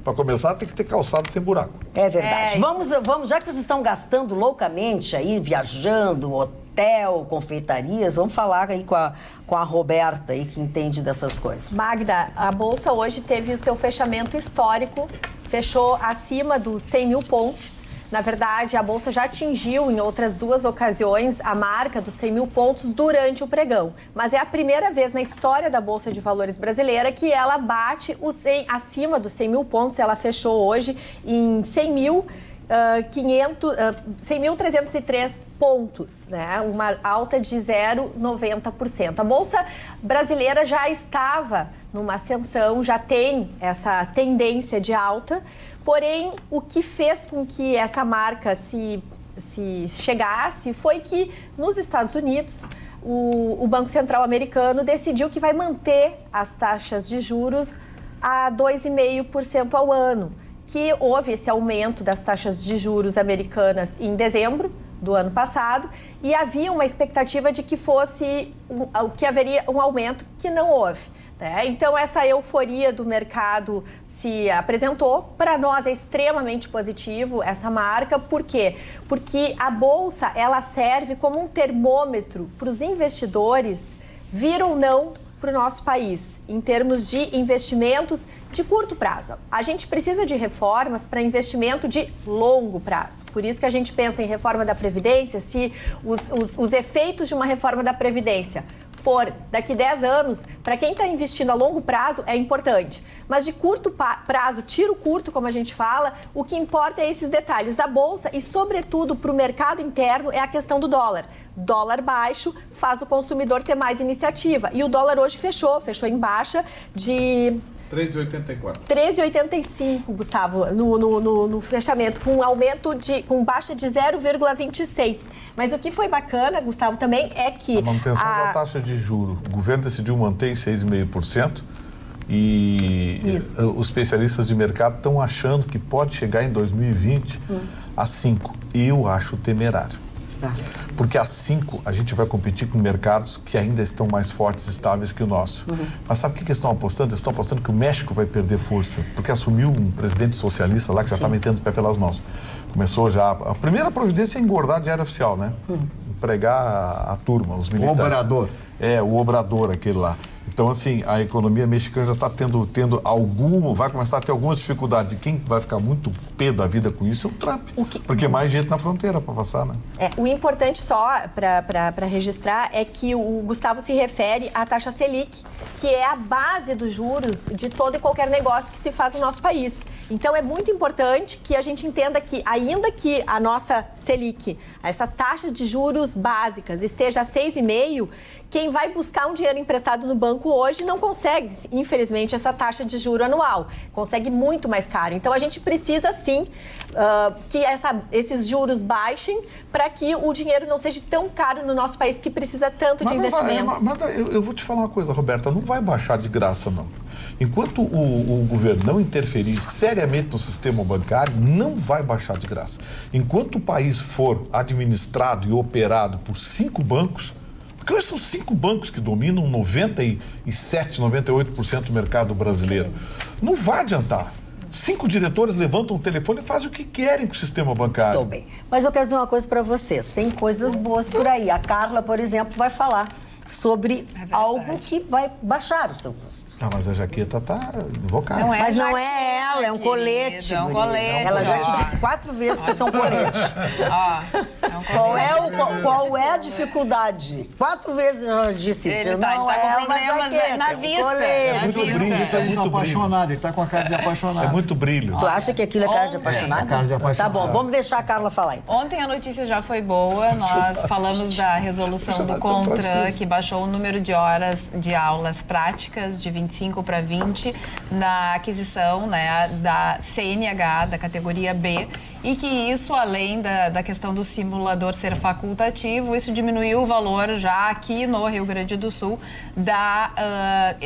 Para começar, tem que ter calçado sem buraco. É verdade. Vamos, já que vocês estão gastando loucamente aí, viajando, hotel, confeitarias, vamos falar aí com a Roberta aí, que entende dessas coisas. Magda, a Bolsa hoje teve o seu fechamento histórico, fechou acima dos 100 mil pontos. Na verdade, a Bolsa já atingiu em outras 2 ocasiões a marca dos 100 mil pontos durante o pregão. Mas é a primeira vez na história da Bolsa de Valores brasileira que ela bate acima dos 100 mil pontos. Ela fechou hoje em 100.303 pontos, né? Uma alta de 0,90%. A Bolsa brasileira já estava numa ascensão, já tem essa tendência de alta, porém, o que fez com que essa marca se chegasse foi que nos Estados Unidos o Banco Central americano decidiu que vai manter as taxas de juros a 2,5% ao ano, que houve esse aumento das taxas de juros americanas em dezembro do ano passado e havia uma expectativa de que que haveria um aumento que não houve. Então, essa euforia do mercado se apresentou. Para nós é extremamente positivo essa marca. Por quê? Porque a Bolsa ela serve como um termômetro para os investidores vir ou não para o nosso país, em termos de investimentos de curto prazo. A gente precisa de reformas para investimento de longo prazo. Por isso que a gente pensa em reforma da Previdência, se os efeitos de uma reforma da Previdência for daqui 10 anos, para quem está investindo a longo prazo é importante. Mas de curto prazo, tiro curto, como a gente fala, o que importa é esses detalhes da Bolsa e, sobretudo, para o mercado interno é a questão do dólar. Dólar baixo faz o consumidor ter mais iniciativa. E o dólar hoje fechou em baixa de 3,84. 3,85, Gustavo, no fechamento, com com baixa de 0,26. Mas o que foi bacana, Gustavo, também é que... A manutenção da taxa de juros. O governo decidiu manter em 6,5% e os especialistas de mercado estão achando que pode chegar em 2020 a 5%. Eu acho temerário. Porque às 5 a gente vai competir com mercados que ainda estão mais fortes e estáveis que o nosso. Mas sabe o que eles estão apostando? Eles estão apostando que o México vai perder força, porque assumiu um presidente socialista lá que já está metendo os pés pelas mãos. Começou já... A primeira providência é engordar a diária oficial, né? Empregar a turma, os militares. O Obrador. O Obrador, aquele lá. Então, assim, a economia mexicana já está tendo vai começar a ter algumas dificuldades. E quem vai ficar muito pé da vida com isso é o Trump. Porque mais gente na fronteira para passar, né? O importante só para registrar é que o Gustavo se refere à taxa Selic, que é a base dos juros de todo e qualquer negócio que se faz no nosso país. Então, é muito importante que a gente entenda que, ainda que a nossa Selic, essa taxa de juros básicas, esteja a 6,5%, quem vai buscar um dinheiro emprestado no banco hoje não consegue, infelizmente, essa taxa de juro anual. Consegue muito mais caro. Então, a gente precisa, sim, que esses juros baixem para que o dinheiro não seja tão caro no nosso país, que precisa tanto de investimentos. Eu vou te falar uma coisa, Roberta, não vai baixar de graça, não. Enquanto o governo não interferir seriamente no sistema bancário, não vai baixar de graça. Enquanto o país for administrado e operado por 5 bancos, porque hoje são 5 bancos que dominam 97, 98% do mercado brasileiro. Não vai adiantar. 5 diretores levantam o telefone e fazem o que querem com o sistema bancário. Tô bem. Mas eu quero dizer uma coisa para vocês. Tem coisas boas por aí. A Carla, por exemplo, vai falar sobre algo que vai baixar o seu custo. Mas a jaqueta tá invocada. Mas não é ela, é um colete. É um colete. Ela já te disse 4 vezes que são coletes. Qual é a dificuldade? 4 vezes ela disse isso. Ele tá com problemas na vista. É muito brilho, Ele tá apaixonado, ele tá com a cara de apaixonado. É muito brilho. Tu acha que aquilo é cara de apaixonado? É cara de apaixonado. Tá bom, vamos deixar a Carla falar então. Ontem a notícia já foi boa, nós falamos da resolução do CONTRAN, que baixou o número de horas de aulas práticas de 25 para 20 na aquisição, né, da CNH, da categoria B, e que isso, além da questão do simulador ser facultativo, isso diminuiu o valor já aqui no Rio Grande do Sul da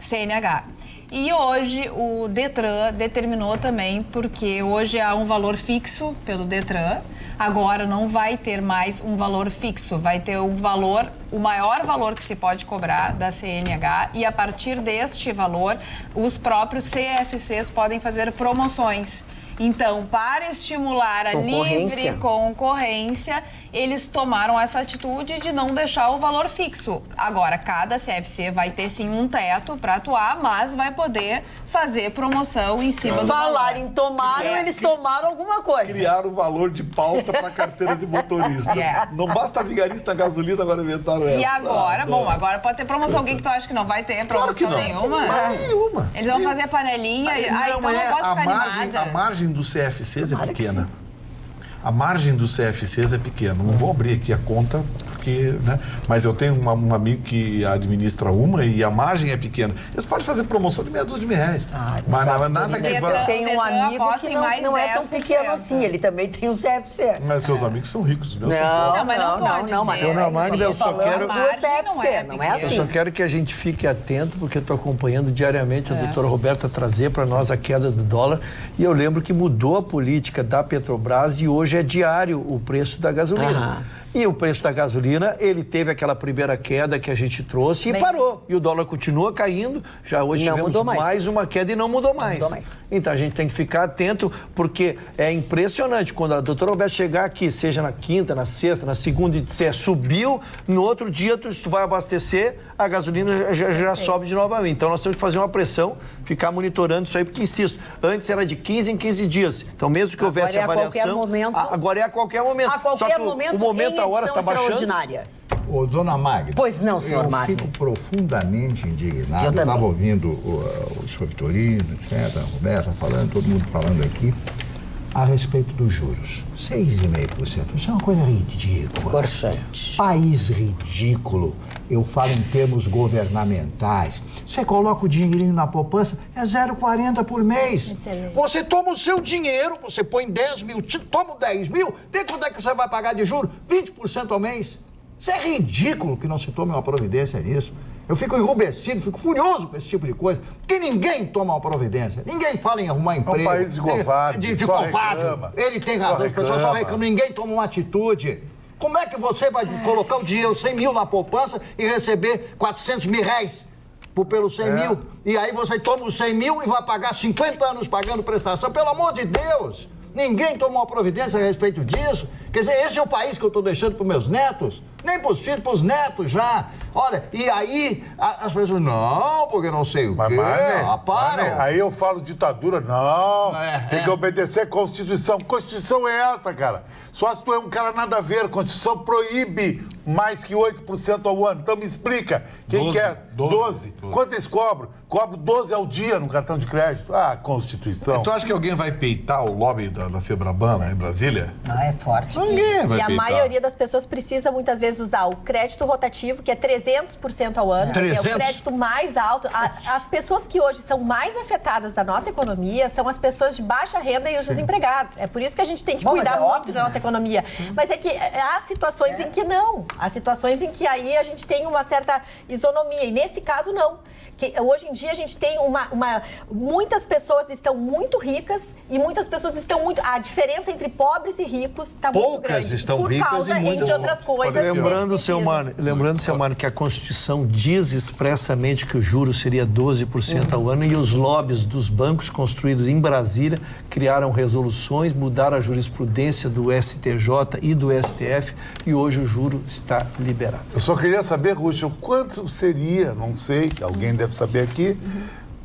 CNH. E hoje o Detran determinou também, porque hoje há um valor fixo pelo Detran, agora não vai ter mais um valor fixo, vai ter o maior valor que se pode cobrar da CNH, e a partir deste valor, os próprios CFCs podem fazer promoções. Então, para estimular a livre concorrência, eles tomaram essa atitude de não deixar o valor fixo. Agora, cada CFC vai ter sim um teto para atuar, mas vai poder fazer promoção em cima do valor. Falar em tomaram, eles tomaram alguma coisa. Criaram o valor de pauta para a carteira de motorista. Não basta vigarista na gasolina, agora inventaram essa. E agora, agora pode ter promoção. Alguém que tu acha que não vai ter promoção nenhuma? Nenhuma. Eles vão fazer panelinha. Então não posso ficar animada. A margem dos CFCs é pequena. A margem dos CFCs é pequena. Não vou abrir aqui a conta, porque, né? Mas eu tenho um amigo que administra uma e a margem é pequena. Eles podem fazer promoção de R$600 mil. Mas não é nada que vai... Tem um amigo que não é tão pequeno assim. Ele também tem um CFC. Mas seus amigos são ricos, os meus são pobres. Mas não pode ser. Magda, eu só quero... do CFC, não é assim. Eu só quero que a gente fique atento, porque eu estou acompanhando diariamente a doutora Roberta trazer para nós a queda do dólar. E eu lembro que mudou a política da Petrobras e hoje é diário o preço da gasolina. E o preço da gasolina, ele teve aquela primeira queda que a gente trouxe e parou. E o dólar continua caindo. Já hoje tivemos mais uma queda e não mudou mais. Então a gente tem que ficar atento, porque é impressionante quando a doutora Roberta chegar aqui, seja na quinta, na sexta, na segunda, e disser subiu, no outro dia tu vai abastecer, a gasolina já sobe de novamente. Então nós temos que fazer uma pressão, ficar monitorando isso aí, porque insisto, antes era de 15 em 15 dias. Então mesmo que houvesse a variação, agora é a qualquer momento. A qualquer momento, o momento a hora está baixando. Ô, dona Magda. Pois não, senhor Magno. Eu fico profundamente indignado. Eu estava ouvindo o senhor Vitorino, etc., a Roberta falando, todo mundo falando aqui, a respeito dos juros. 6,5%. Isso é uma coisa ridícula. Escorchante. País ridículo. Eu falo em termos governamentais. Você coloca o dinheirinho na poupança, é 0,40 por mês. Excelente. Você toma o seu dinheiro, você põe 10 mil, toma 10 mil, vê quanto é que você vai pagar de juros? 20% ao mês. Isso é ridículo que não se tome uma providência nisso. Eu fico enrubescido, fico furioso com esse tipo de coisa, porque ninguém toma uma providência, ninguém fala em arrumar emprego. É um país de covarde, de só covarde. reclama. Ele tem razão, as pessoas só reclamam, ninguém toma uma atitude. Como é que você vai colocar o dinheiro, 100 mil na poupança e receber 400 mil reais pelos 100 mil? E aí você toma os 100 mil e vai pagar 50 anos pagando prestação? Pelo amor de Deus! Ninguém toma uma providência a respeito disso. Quer dizer, esse é o país que eu estou deixando para os meus netos? Nem para os filhos, para os netos já. Olha, e aí as pessoas, não, porque não sei o quê. Para. Aí eu falo ditadura, não. Tem que obedecer a Constituição. Constituição é essa, cara. Só se tu é um cara nada a ver. A Constituição proíbe mais que 8% ao ano. Então me explica. Quem 12, quer? 12. Quanto eles cobram? Cobro 12 ao dia no cartão de crédito. Ah, Constituição. Tu acha que alguém vai peitar o lobby da Febraban lá em Brasília? Ah, é forte. Ninguém vai E a peitar. maioria das pessoas precisa muitas vezes usar o crédito rotativo, que é 300% ao ano, que é o crédito mais alto. As pessoas que hoje são mais afetadas da nossa economia são as pessoas de baixa renda e os desempregados. É por isso que a gente tem que cuidar muito da nossa economia. Mas é que há situações em que não. Há situações em que aí a gente tem uma certa isonomia. E nesse caso, não. Que hoje em dia a gente tem muitas pessoas estão muito ricas e muitas pessoas estão muito... A diferença entre pobres e ricos está muito grande. Poucas estão por ricas causa, e muitas... entre outras coisas. Lembrando, seu Mário, que a Constituição diz expressamente que o juro seria 12% ao ano e os lobbies dos bancos construídos em Brasília criaram resoluções, mudaram a jurisprudência do STJ e do STF e hoje o juro está liberado. Eu só queria saber, Ruxa, quanto seria, não sei, alguém deve saber aqui,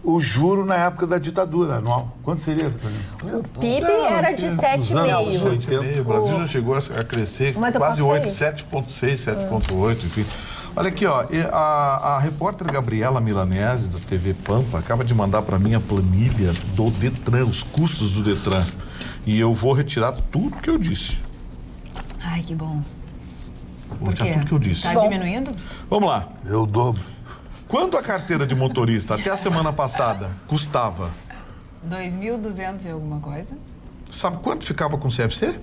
o juro na época da ditadura anual. Quanto seria? O PIB era de 7,5%. O Brasil já chegou a crescer quase 8, 7,6, 7,8, enfim. Olha aqui, ó, a repórter Gabriela Milanese, da TV Pampa, acaba de mandar para mim a planilha do Detran, os custos do Detran. E eu vou retirar tudo que eu disse. Ai, que bom. Vou retirar tudo que eu disse. Tá diminuindo? Vamos lá. Eu dobro. Quanto a carteira de motorista até a semana passada custava? 2.200 e alguma coisa. Sabe quanto ficava com o CFC?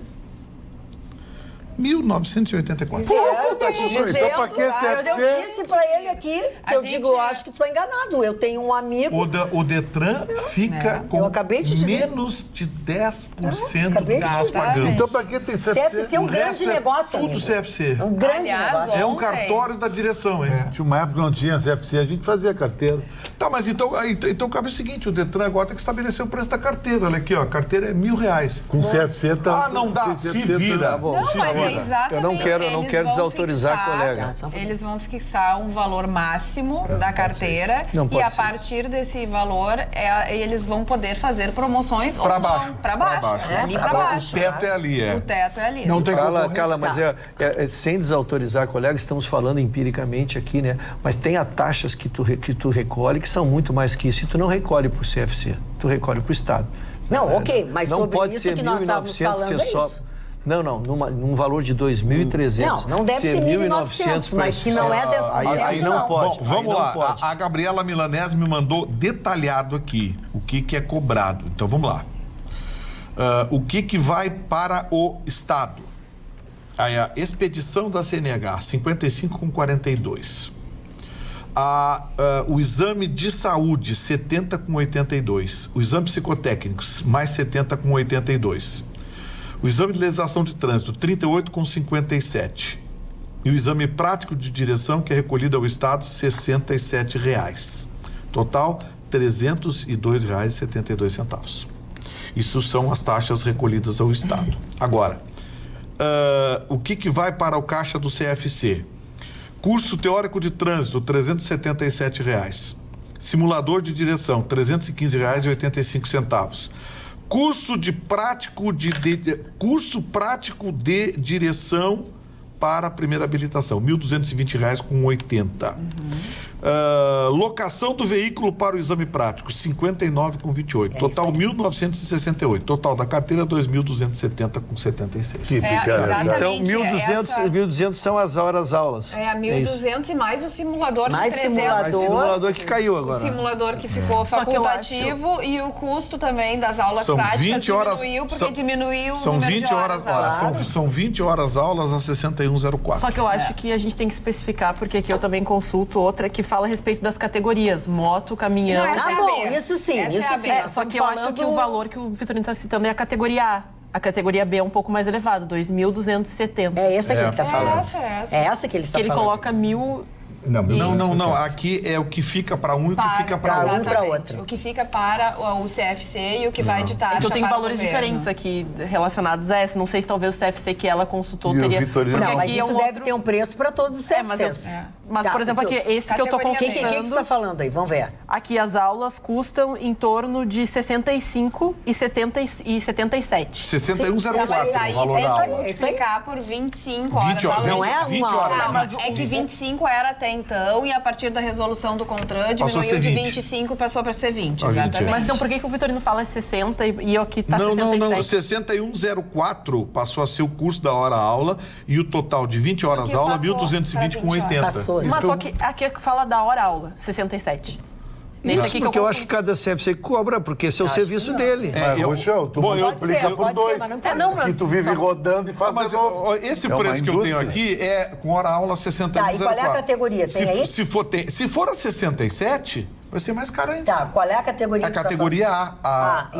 1.984. Eu tô te dizendo, Então, pra que CFC? eu disse pra ele aqui, que eu digo, eu acho que tu é enganado. Eu tenho um amigo... O Detran fica com Eu acabei de dizer. menos de 10% do acabei que de nós dizer. pagamos. Então, pra que tem CFC? CFC é um O resto grande negócio, tudo amigo. CFC. É um grande Aliás, negócio. É um ontem- cartório da direção, hein? Tinha uma época que não tinha CFC, a gente fazia carteira. Tá, mas então cabe o seguinte, o Detran agora tem que estabelecer o preço da carteira. Olha aqui, ó, a carteira é R$1.000. Com CFC tá... Ah, não dá, se CFC vira. tá bom. Não, mas é exatamente. Eu não quero eles vão desautorizar a colega. Eles vão fixar um valor máximo da carteira Não e pode a ser partir desse valor eles vão poder fazer promoções Pra ou baixo. não. Pra baixo. É, Ali pra pra baixo. baixo. O teto é ali, O teto é ali. Não tem Cala, mas sem desautorizar a colega, estamos falando empiricamente aqui, né? Mas tem taxas que tu recolhe que são muito mais que isso e tu não recolhe para o CFC, tu recolhe para o Estado. Não, ok, mas não sobre pode isso ser que nós estávamos 1.900 falando ser é só... isso. Não, num valor de 2.300. Não deve ser 1.900, mas que não é 10%, Aí não não. pode. Bom, vamos aí não lá. pode. A Gabriela Milanese me mandou detalhado aqui o que é cobrado. Então, vamos lá. O que vai para o Estado? Aí, a expedição da CNH, 55,42. O exame de saúde, 70,82. O exame psicotécnico, mais 70,82. O exame de legislação de trânsito, 38,57. E o exame prático de direção, que é recolhido ao Estado, R$ 67,00. Total, R$ 302,72. Isso são as taxas recolhidas ao Estado. Agora, o que vai para o caixa do CFC? Curso teórico de trânsito, R$ 377,00. Simulador de direção, R$ 315,85. Curso prático de direção para a primeira habilitação, R$ 1.220,80. Locação do veículo para o exame prático, R$ 59,28. Total, R$ 1.968. Total da carteira, R$ 2.270,76. Exatamente. Então, 1.200 são as aulas. É, 1.200 e mais o simulador Mais de 300. simulador. Mas o simulador que caiu O agora. simulador que ficou Só que eu facultativo e o custo também das aulas São práticas 20 horas, diminuiu porque diminuiu o são número 20 de horas, horas. olha, são 20 horas aulas a 61,04. Só que eu acho que a gente tem que especificar, porque aqui eu também consulto outra que fala a respeito das categorias, moto, caminhão... Não, Tá bom, isso sim, isso sim. Só que eu acho que o valor que o Vitorino está citando é a categoria A. A categoria B é um pouco mais elevado, 2.270. É essa que ele está falando. essa. É essa que ele está Que ele falando. coloca 1.000... Não. Aqui é o que fica para um e o que fica para outro. um para outro. O que fica para o CFC e o que vai de taxa É que eu tenho para o valores governo. diferentes aqui relacionados a essa. Não sei se talvez o CFC que ela consultou E o teria... Vitorino? porque Não, mas aqui isso é um deve outro... ter um preço para todos os CFCs. Mas, Tá, por exemplo, aqui, esse que eu tô Categoria O que consultando... você está falando aí? Vamos ver. Aqui as aulas custam em torno de 65 e 77. 6104 Mas aí o valor tem da que aula. multiplicar por 25 horas. 20 horas. Não é 20 uma horas. hora. Não, mas é que 25 era até então e a partir da resolução do CONTRAN Passou a diminuiu ser de 20. 25 passou para ser 20, Ah, 20, exatamente. Mas então por que o Vitorino fala 60 e aqui tá 67? Não. 6104 passou a ser o custo da hora-aula e o total de 20 horas Porque aula, passou 1.220 com pra 20 80. Passou. Mas só que aqui é que fala da hora-aula, 67. Nesse aqui que Porque eu confundo. acho que cada CFC cobra, porque esse é o serviço dele. Mas, Rochel, tu multiplica por 2. mas não pode. não, Porque mas tu vive só- rodando e faz Mas de novo. ó, esse É uma preço que eu tenho indústria. aqui é com hora-aula 6104. Tá, e qual é a categoria? Tem aí? Se for a 67, vai ser mais caro ainda. Tá, qual é a categoria? A que tu tá categoria falando? A.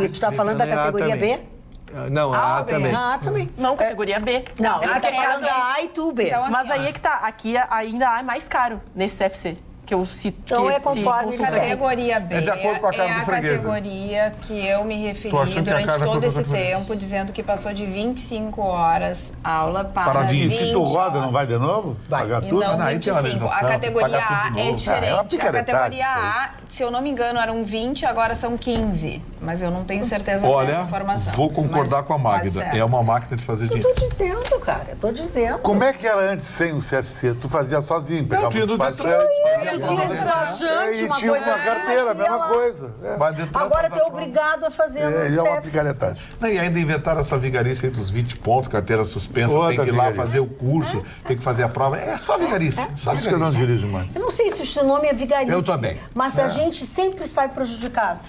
E tu está falando da também A categoria B? também. Não, a A B. também. Ah, também. Não, categoria B. Não, ele porque está falando cada- da A e tu B. Então, assim, Mas aí é que tá, aqui ainda A é mais caro nesse CFC. Que eu cito. Então que é se conforme consulta ele aqui. Categoria B É de acordo com a cara do freguês, né? categoria que eu me referi Tô achando que a durante cara todo da esse freguês. tempo, dizendo que passou de 25 horas aula Para para 20. 20 Se tu roda, horas. não vai de novo? Vai. Pagar E tudo? não aí tem uma 25. A legislação, categoria tem que pagar tudo A de é novo. diferente. É uma A picaretagem categoria isso aí. A, se eu não me engano, eram 20, agora são 15. Mas eu não tenho certeza dessa Olha, informação. vou concordar Mas com a Magda. quase É uma máquina de fazer Eu dinheiro. tô dizendo, cara, eu tô dizendo. Como é que era antes sem o CFC? Tu fazia sozinho, pegava tinha um do despachante, Detran. fazia Tu a tinha um prova. despachante, E uma tinha coisa uma assim, carteira, a mas mesma ia lá. coisa. É. Vai Detran Agora fazer tu a é prova. obrigado a fazer É, no é uma CEP. picaretagem. Não, e ainda inventaram essa vigarice aí dos 20 pontos, carteira suspensa, Outra tem que ir lá vigarice. fazer o curso, tem que fazer a prova. É só vigarice. Só Por isso que eu não vigarice. dirijo mais. Eu não sei se o nome é vigarice. Eu também. Mas a gente sempre sai prejudicado.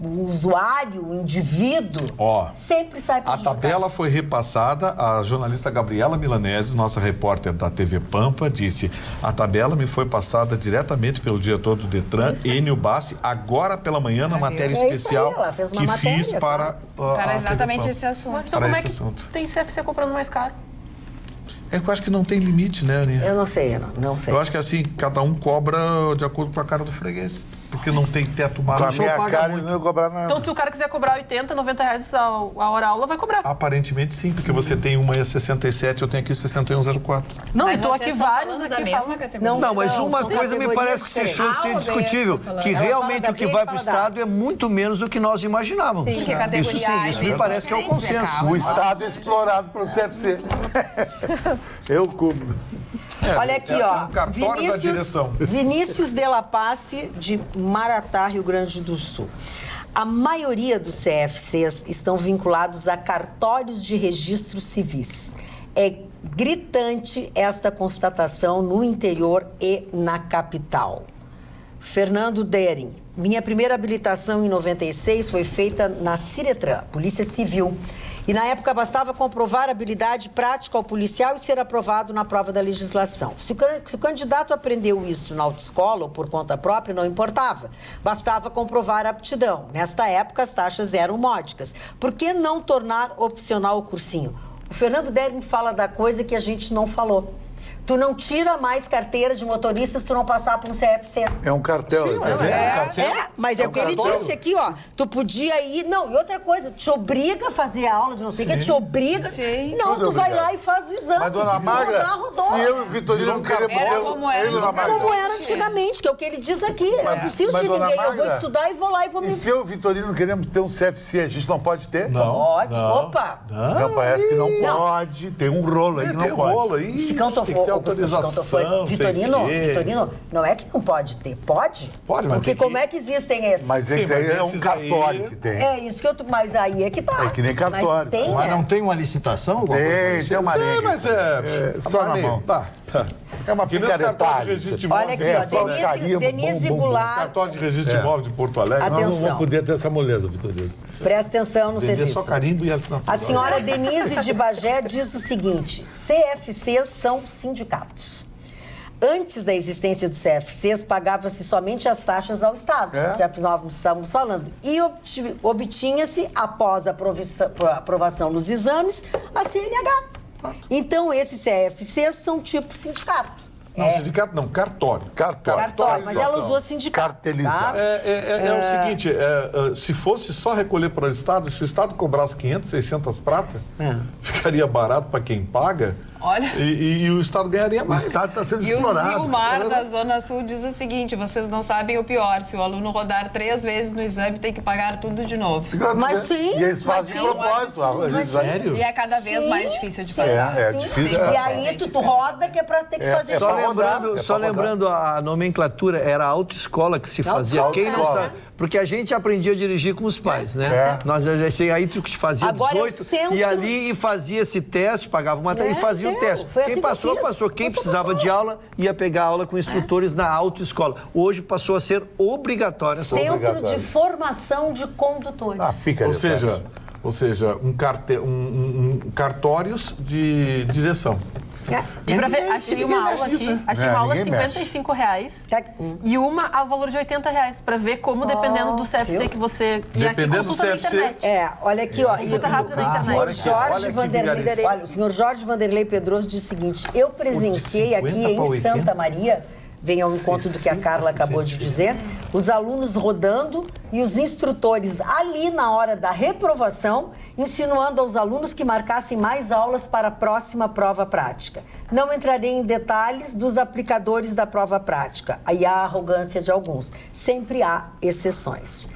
O usuário, o indivíduo, Ó, sempre sai A prejudicado. tabela foi repassada, a jornalista Gabriela Milanese, nossa repórter da TV Pampa, disse: a tabela me foi passada diretamente pelo diretor do Detran, Enio Bassi, agora pela manhã, na matéria isso aí, especial ela fez uma que matéria, fiz tá? para a Para TV exatamente Pampa. esse assunto. Mas então Para como é esse que assunto. tem CFC comprando mais caro? É que eu acho que não tem limite, né, Aninha? Eu não sei, não sei. Eu acho que assim, cada um cobra de acordo com a cara do freguês. Porque não tem teto Com a máximo. minha paga cara, muito. eles não iam cobrar nada. Então se o cara quiser cobrar 80, 90 reais a hora aula, vai cobrar. Aparentemente sim, porque você tem uma aí a 67, eu tenho aqui 6104. Não, Mas então vocês aqui estão vários falando da aqui mesma falam... categoria. Não, mas Não, uma são coisa me categorias parece que diferentes. deixou de ser A ou B, discutível, tá falando? que Ela fala realmente da o que B, vai ele para o fala da A. Estado é muito menos do que nós imaginávamos. Sim, porque categoria Isso A sim, e isso B me são parece que é o diferentes, é consenso. carro. O Estado é explorado pelo CFC. Eu cubro. Olha aqui, é ó. um cartório da direção. Vinícius de la Pace, de Maratá, Rio Grande do Sul. A maioria dos CFCs estão vinculados a cartórios de registros civis. É gritante esta constatação no interior e na capital. Fernando Dering. Minha primeira habilitação em 96 foi feita na Ciretran, Polícia Civil. E na época bastava comprovar habilidade prática ao policial e ser aprovado na prova da legislação. Se o candidato aprendeu isso na autoescola ou por conta própria, não importava. Bastava comprovar a aptidão. Nesta época, as taxas eram módicas. Por que não tornar opcional o cursinho? O Fernando Dering fala da coisa que a gente não falou. Tu não tira mais carteira de motorista se tu não passar por um CFC. É um cartel. Sim, mas é um cartel. Mas é o que ele disse aqui, ó. Tu podia ir... Não, e outra coisa, te obriga a fazer a aula de não sei o que, te obriga... Sim. Não, Tudo tu vai obrigado. lá e faz o exame. Mas, dona se tu rodar, Magra, rodou. se eu e o Vitorino não queremos Era ter... como era Ei, dona Magra, Como era antigamente, que é o que ele diz aqui. Eu não preciso Mas, de dona ninguém, eu vou Magra, estudar e vou lá e vou me... E se eu e o Vitorino não queremos ter um CFC, a gente não pode ter? Pode, opa. Não, parece que não Não. pode. Tem um rolo aí que Tem não pode. rolo aí. Chicão tem que ter autorização, Vitorino, sei o quê. Vitorino, não é que não pode ter, pode? Pode, mas Porque tem que- como é que existem esses? Mas Sim, esse aí mas é um esses cartório aí- que tem. É isso que eu... Mas aí é que tá. É que nem cartório. Mas tem, Mas né? não tem uma licitação? alguma coisa Tem, assim? tem uma É, areia. mas é... só na Mané, mão. Tá. É uma Que nem os cartórios de picaretagem. registro de Olha imóvel. aqui, É, ó, só Denise, carimbo, Denise bum, bum, bum. Goulart, Cartório de registro de imóvel de Porto Alegre. Atenção. Nós não vamos poder ter essa moleza, Vitorino. presta atenção no Vender serviço. só carimbo e assinatura. A senhora Denise de Bagé diz o seguinte: CFCs são sindicatos. Antes da existência do CFCs, pagava-se somente as taxas ao Estado, que é o que nós estamos falando. E obtinha-se, após a aprovação nos exames, a CNH. Então, esses CFCs são tipo sindicato. Não, sindicato não, cartório. Cartório, mas ela usou sindicato. Cartelizar. Tá? É o seguinte, se fosse só recolher para o Estado, se o Estado cobrasse 500, 600 prata, ficaria barato para quem paga. Olha. E o Estado ganharia mais. O Estado está sendo E explorado. o Gilmar da Zona Sul diz o seguinte, vocês não sabem o pior, se o aluno rodar 3 vezes no exame, tem que pagar tudo de novo. Mas sim. E eles fazem de propósito. Sério? E é cada vez mais difícil de fazer. É difícil. E aí tu roda que é pra ter que fazer Só lembrando, a nomenclatura era a autoescola que se fazia. Quem não sabe? Porque a gente aprendia a dirigir com os pais, né? Nós já chegamos aí, tu fazia Agora 18 e ali fazia esse teste, pagava uma e fazia o teste. Foi Quem assim passou, que eu fiz. passou. Quem precisava de aula, ia pegar aula com instrutores na autoescola. Hoje passou a ser obrigatório. Centro de Formação de Condutores. Fica Ou seja, cartórios de direção. E pra ver, achei uma aula aqui, achei uma aula R$55 e uma ao valor de R$80 pra ver como, dependendo do CFC que você... Dependendo do CFC. Olha aqui, ó. Consulta rápida na internet. O senhor Jorge Vanderlei Pedroso diz o seguinte, eu presenciei aqui em Santa Maria, vem ao encontro do que a Carla acabou de dizer, os alunos rodando e os instrutores ali na hora da reprovação, insinuando aos alunos que marcassem mais aulas para a próxima prova prática. Não entrarei em detalhes dos aplicadores da prova prática, aí a arrogância de alguns. Sempre há exceções.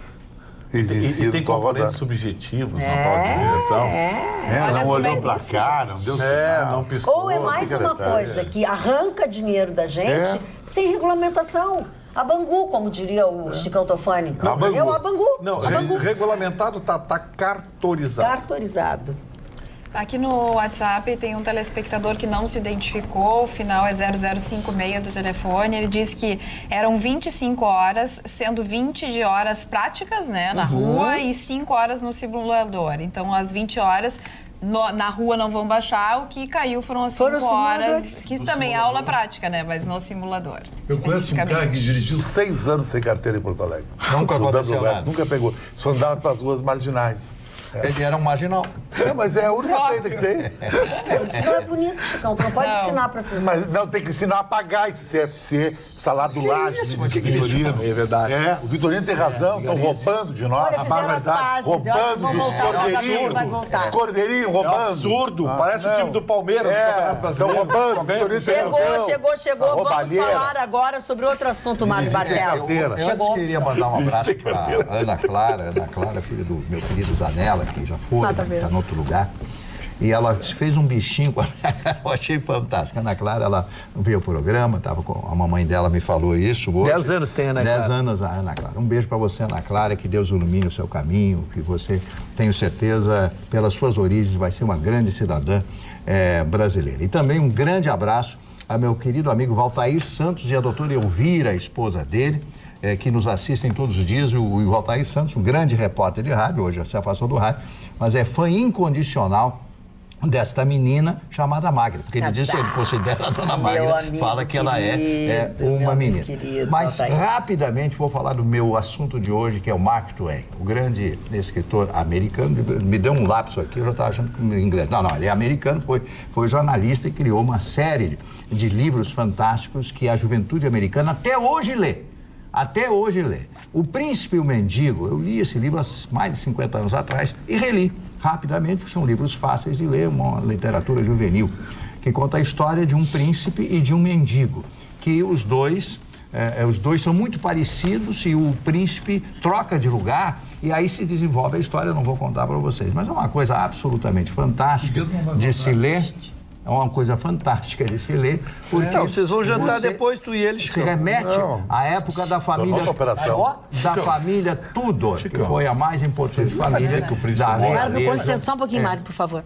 E tem componentes subjetivos na prova de direção. Não olhou pra cá, não deu sinal. Não piscou. Ou é mais uma coisa que arranca dinheiro da gente sem regulamentação. A Bangu, como diria o Chicão Tofani. A Bangu. A Bangu. Não, regulamentado tá cartorizado. Cartorizado. Aqui no WhatsApp tem um telespectador que não se identificou, o final é 0056 do telefone. Ele diz que eram 25 horas, sendo 20 de horas práticas, né, na rua, e 5 horas no simulador. Então, as 20 horas na rua não vão baixar, o que caiu foram as 5 horas, que também é aula prática, né, mas no simulador. Eu conheço um cara que dirigiu 6 anos sem carteira em Porto Alegre. Nunca aconteceu nada. Nunca pegou. Só andava para as ruas marginais. Ele era um marginal. Mas é a única saída que tem. Isso não é bonito, Chicão. Tu não pode ensinar para as pessoas. Mas não, tem que ensinar a pagar esse CFC, salário do laje, Vitorino. É verdade. O Vitorino tem razão, estão roubando de nós. Olha, fizeram as pazes. Roubando dos cordeirinhos. Os cordeirinhos roubando. É um absurdo. Parece o time do Palmeiras. Estão roubando. Chegou. Vamos falar agora sobre outro assunto, Mário Barcelos. Eu antes queria mandar um abraço para Ana Clara, filha do meu querido Zanella, que já foi, está em outro lugar. E ela fez um bichinho, eu achei fantástico. A Ana Clara, ela viu o programa, tava com a mamãe dela, me falou isso hoje. 10 anos tem a Ana Clara. 10 anos a Ana Clara. Um beijo para você, Ana Clara, que Deus ilumine o seu caminho, que você, tenho certeza, pelas suas origens, vai ser uma grande cidadã brasileira. E também um grande abraço a meu querido amigo Valtair Santos e a doutora Elvira, a esposa dele, que nos assistem todos os dias. O Valtair Santos, um grande repórter de rádio, hoje já se afastou do rádio, mas é fã incondicional desta menina chamada Magda, porque ele disse que ele considera a dona Magda, fala que ela é uma menina. Mas rapidamente vou falar do meu assunto de hoje, que é o Mark Twain, o grande escritor americano. Me deu um lapso aqui, eu já estava achando que em inglês. Não, ele é americano, foi jornalista e criou uma série de livros fantásticos que a juventude americana até hoje lê. O Príncipe e o Mendigo, eu li esse livro há mais de 50 anos atrás e reli rapidamente, porque são livros fáceis de ler, uma literatura juvenil, que conta a história de um príncipe e de um mendigo, que os dois são muito parecidos e o príncipe troca de lugar e aí se desenvolve a história, eu não vou contar para vocês, mas é uma coisa absolutamente fantástica de se ler. É uma coisa fantástica de se ler. Porque vocês vão jantar depois, tu e eles. Se remete à época da família. Da família Tudor, que foi a mais importante família da realeza. Mário, com licença, só um pouquinho, Mário, por favor.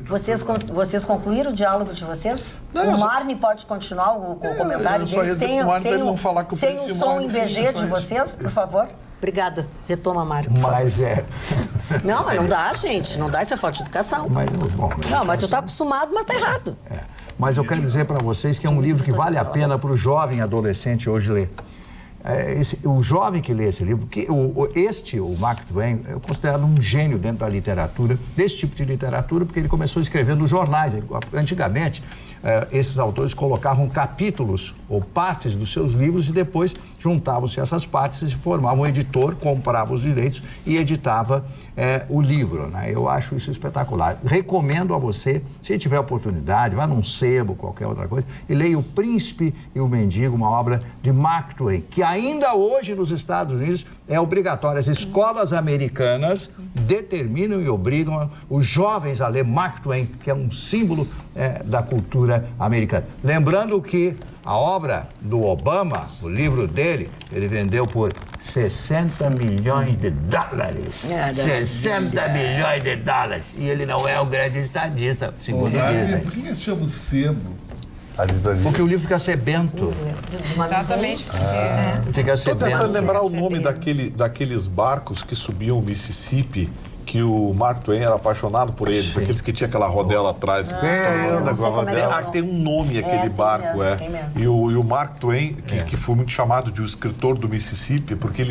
Vocês concluíram o diálogo de vocês? O Marne pode continuar o comentário dele sem o som em VG de vocês, por favor? Obrigada. Retoma, Mário. Mas Não, mas não dá, gente. Não dá, isso é falta de educação. Mas, bom, não, mas tu tá acostumado, mas tá errado. mas eu quero dizer para vocês que é um livro que vale a pena para o jovem adolescente hoje ler. O jovem que lê esse livro, o Mark Twain, é considerado um gênio dentro da literatura, desse tipo de literatura, porque ele começou a escrever nos jornais. Antigamente, esses autores colocavam capítulos ou partes dos seus livros e depois juntavam-se essas partes e formavam um editor, comprava os direitos e editava o livro, né? Eu acho isso espetacular. Recomendo a você, se tiver oportunidade, vá num sebo, qualquer outra coisa, e leia O Príncipe e o Mendigo, uma obra de Mark Twain, que ainda hoje nos Estados Unidos é obrigatório. As escolas americanas determinam e obrigam os jovens a ler Mark Twain, que é um símbolo da cultura americana. Lembrando que a obra do Obama, o livro dele, ele vendeu por 60 milhões de dólares. 60 milhões de dólares. E ele não é um grande estadista, segundo dizem. Por que se chama o sebo? Porque o livro fica sebento. Exatamente. Fica sebento. Estou tentando lembrar o nome daqueles barcos que subiam o Mississippi, que o Mark Twain era apaixonado por eles, Sim. aqueles que tinha aquela rodela atrás. Anda com a rodela. Tem um nome aquele barco, tem mesmo. E o Mark Twain, que foi muito chamado de o escritor do Mississippi, porque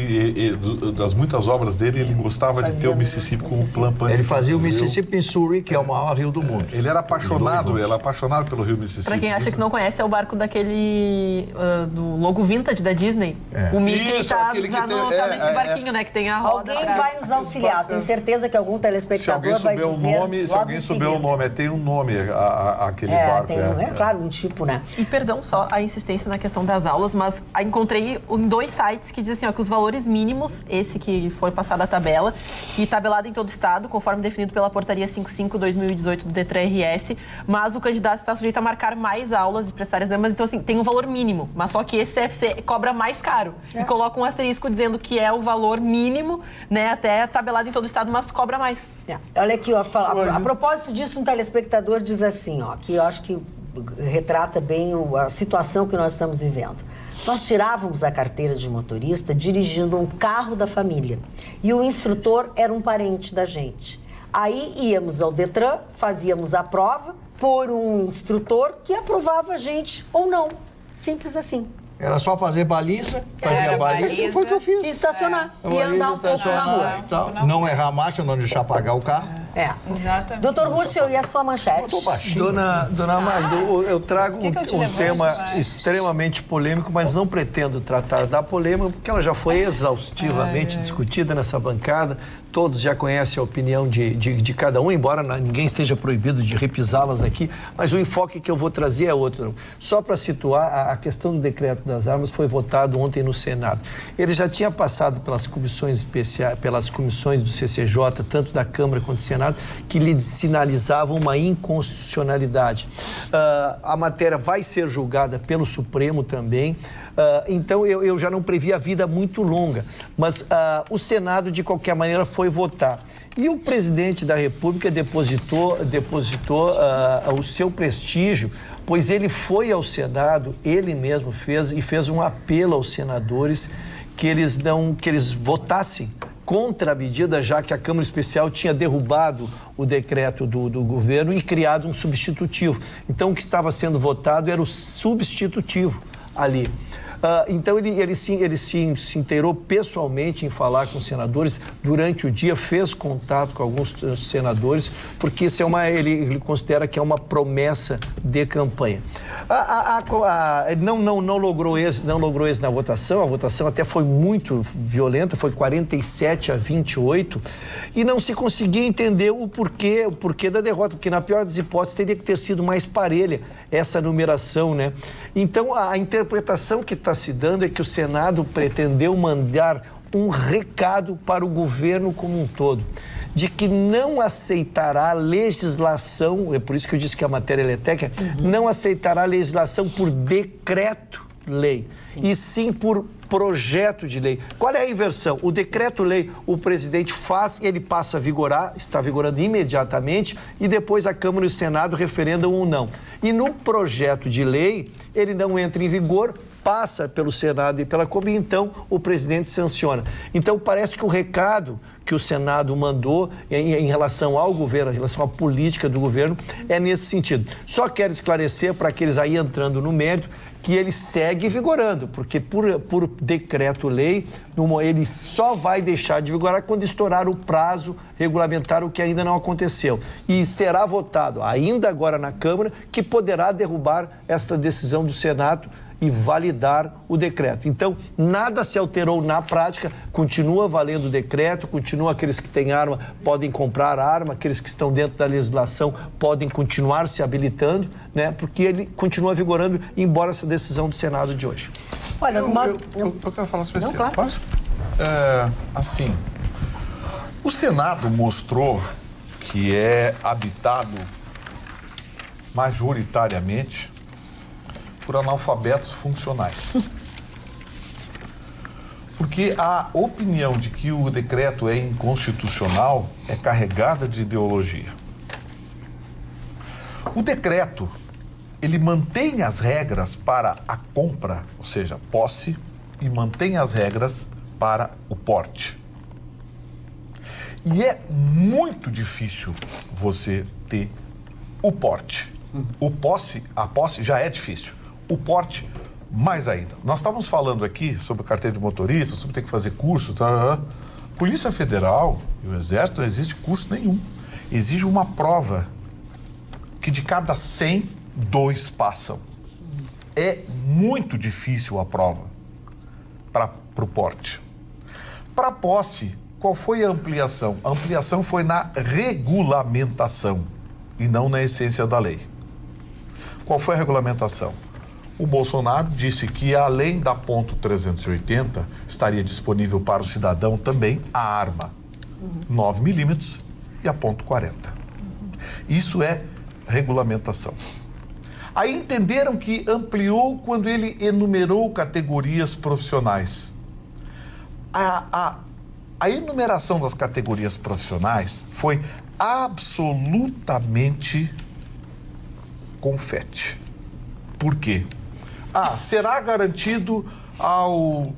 das muitas obras dele, ele gostava de ter o Mississippi como plano. Ele fazia o Mississippi Missouri, que é o maior rio do mundo. Ele era apaixonado pelo rio Mississippi. Pra quem acha que não conhece, é o barco daquele do logo vintage da Disney. O Mickey Isso, tá aquele que nesse barquinho, né? Que tem a roda. Alguém vai nos auxiliar, tenho certeza que algum telespectador vai dizer. Se alguém souber o nome, tem um nome aquele barco. Claro, um tipo, né? E perdão só a insistência na questão das aulas, mas encontrei em 2 sites que dizem assim, que os valores mínimos, esse que foi passado a tabela, que tabelado em todo o estado, conforme definido pela portaria 55/2018 do DETRAN-RS, mas o candidato está sujeito a marcar mais aulas e prestar exames, então assim, tem um valor mínimo, mas só que esse CFC cobra mais caro e coloca um asterisco dizendo que é o valor mínimo, né, até tabelado em todo o estado, mas cobra mais. Olha aqui, ó, a propósito disso, um telespectador diz assim, ó, que eu acho que retrata bem a situação que nós estamos vivendo. Nós tirávamos a carteira de motorista dirigindo um carro da família e o instrutor era um parente da gente. Aí íamos ao Detran, fazíamos a prova por um instrutor que aprovava a gente ou não. Simples assim. Era só fazer baliza, fazia baliza, foi o que eu fiz. E estacionar. E andar um pouco na rua. Então, não errar a marcha, não deixar apagar o carro. Exatamente. Doutor Ruschel, e a sua manchete? Dona Magdo, eu trago um tema extremamente polêmico, mas não pretendo tratar da polêmica, porque ela já foi exaustivamente discutida nessa bancada. Todos já conhecem a opinião de cada um, embora ninguém esteja proibido de repisá-las aqui, mas o enfoque que eu vou trazer é outro. Só para situar, a questão do decreto das armas foi votado ontem no Senado. Ele já tinha passado pelas comissões especiais, pelas comissões do CCJ, tanto da Câmara quanto do Senado, que lhe sinalizavam uma inconstitucionalidade. A matéria vai ser julgada pelo Supremo também. Então, eu já não previ a vida muito longa, mas o Senado, de qualquer maneira, foi votar. E o presidente da República depositou o seu prestígio, pois ele foi ao Senado, ele mesmo fez um apelo aos senadores que eles votassem contra a medida, já que a Câmara Especial tinha derrubado o decreto do governo e criado um substitutivo. Então, o que estava sendo votado era o substitutivo ali. Então, ele se inteirou pessoalmente em falar com os senadores durante o dia, fez contato com alguns senadores, porque isso ele considera que é uma promessa de campanha. Não logrou êxito na votação, a votação até foi muito violenta, foi 47-28, e não se conseguia entender o porquê da derrota, porque na pior das hipóteses teria que ter sido mais parelha essa numeração, né? Então, a interpretação que está se dando é que o Senado pretendeu mandar um recado para o governo como um todo, de que não aceitará legislação, é por isso que eu disse que a matéria é técnica, não aceitará legislação por decreto-lei, e sim por projeto de lei. Qual é a inversão? O decreto-lei, o presidente faz e ele passa a vigorar, está vigorando imediatamente, e depois a Câmara e o Senado referendam ou não. E no projeto de lei, ele não entra em vigor passa pelo Senado e pela Câmara, e então o presidente sanciona. Então parece que o recado que o Senado mandou em relação ao governo, em relação à política do governo, é nesse sentido. Só quero esclarecer para aqueles aí entrando no mérito que ele segue vigorando, porque por decreto-lei, ele só vai deixar de vigorar quando estourar o prazo regulamentar, o que ainda não aconteceu. E será votado ainda agora na Câmara, que poderá derrubar esta decisão do Senado e validar o decreto. Então, nada se alterou na prática, continua valendo o decreto, continua aqueles que têm arma podem comprar arma, aqueles que estão dentro da legislação podem continuar se habilitando, né? Porque ele continua vigorando, embora essa decisão do Senado de hoje. Olha, eu quero falar sobre esse tema. Claro. Posso? Assim, o Senado mostrou que é habitado majoritariamente por analfabetos funcionais. Porque a opinião de que o decreto é inconstitucional é carregada de ideologia. O decreto, ele mantém as regras para a compra, ou seja, posse, e mantém as regras para o porte. E é muito difícil você ter o porte. A posse já é difícil. O porte, mais ainda. Nós estávamos falando aqui sobre carteira de motorista, sobre ter que fazer curso. Polícia Federal e o Exército não existe curso nenhum. Exige uma prova que de cada 100, 2 passam. É muito difícil a prova para o porte. Para a posse, qual foi a ampliação? A ampliação foi na regulamentação e não na essência da lei. Qual foi a regulamentação? O Bolsonaro disse que, além da ponto .380, estaria disponível para o cidadão também a arma 9 milímetros e a ponto .40. Isso é regulamentação. Aí entenderam que ampliou quando ele enumerou categorias profissionais. A enumeração das categorias profissionais foi absolutamente confete. Por quê? Será garantido ao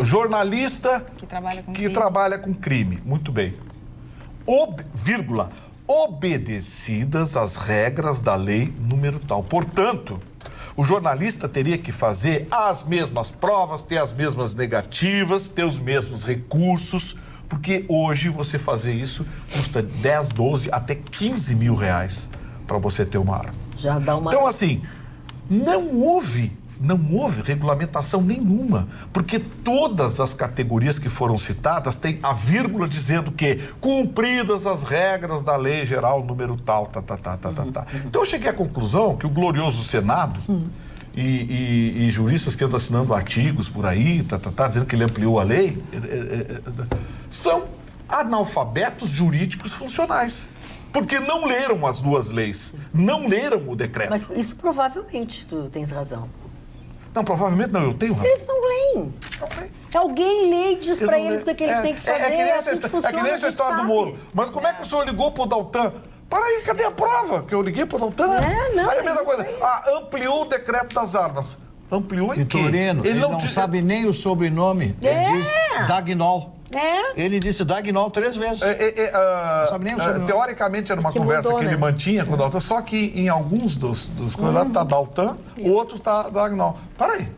jornalista que trabalha com crime. Muito bem. Obedecidas as regras da lei número tal. Portanto, o jornalista teria que fazer as mesmas provas, ter as mesmas negativas, ter os mesmos recursos, porque hoje você fazer isso custa 10, 12, até 15 mil reais para você ter uma arma. Já dá uma... Então, assim, não houve regulamentação nenhuma, porque todas as categorias que foram citadas têm a vírgula dizendo que cumpridas as regras da lei geral número tal, Então eu cheguei à conclusão que o glorioso Senado e juristas que andam assinando artigos por aí, dizendo que ele ampliou a lei, são analfabetos jurídicos funcionais. Porque não leram as duas leis, não leram o decreto. Mas isso provavelmente tu tens razão. Não, provavelmente não, eu tenho razão. Eles não leem. Alguém lê e diz pra eles o que eles têm que fazer. É que nem essa história do Moro. Mas como é que o senhor ligou pro Daltan? Para aí, cadê a prova que eu liguei pro Daltan? Não, aí a mesma coisa. Ampliou o decreto das armas. Ampliou em quê? Vitorino, ele não sabe nem o sobrenome. Ele diz Dagnol. Ele disse Dagnol 3 vezes. Não sabe nem o sobrenome. Teoricamente era uma conversa que ele mantinha com o Daltan, só que em alguns dos coisas lá tá Daltan, outros tá Dagnol. Para aí.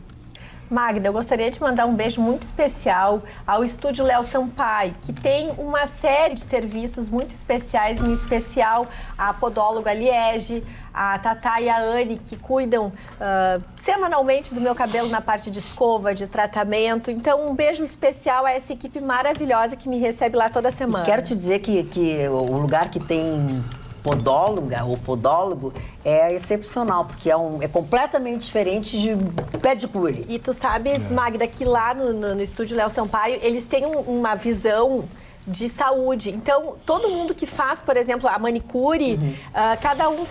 Magda, eu gostaria de mandar um beijo muito especial ao Estúdio Léo Sampaio, que tem uma série de serviços muito especiais, em especial a podóloga Liege, a Tatá e a Anne, que cuidam semanalmente do meu cabelo na parte de escova, de tratamento. Então, um beijo especial a essa equipe maravilhosa que me recebe lá toda semana. E quero te dizer que o lugar que tem podóloga ou podólogo é excepcional, porque é completamente diferente de pedicure. E tu sabes, Magda, que lá no Estúdio Léo Sampaio, eles têm uma visão de saúde. Então, todo mundo que faz, por exemplo, a manicure, cada um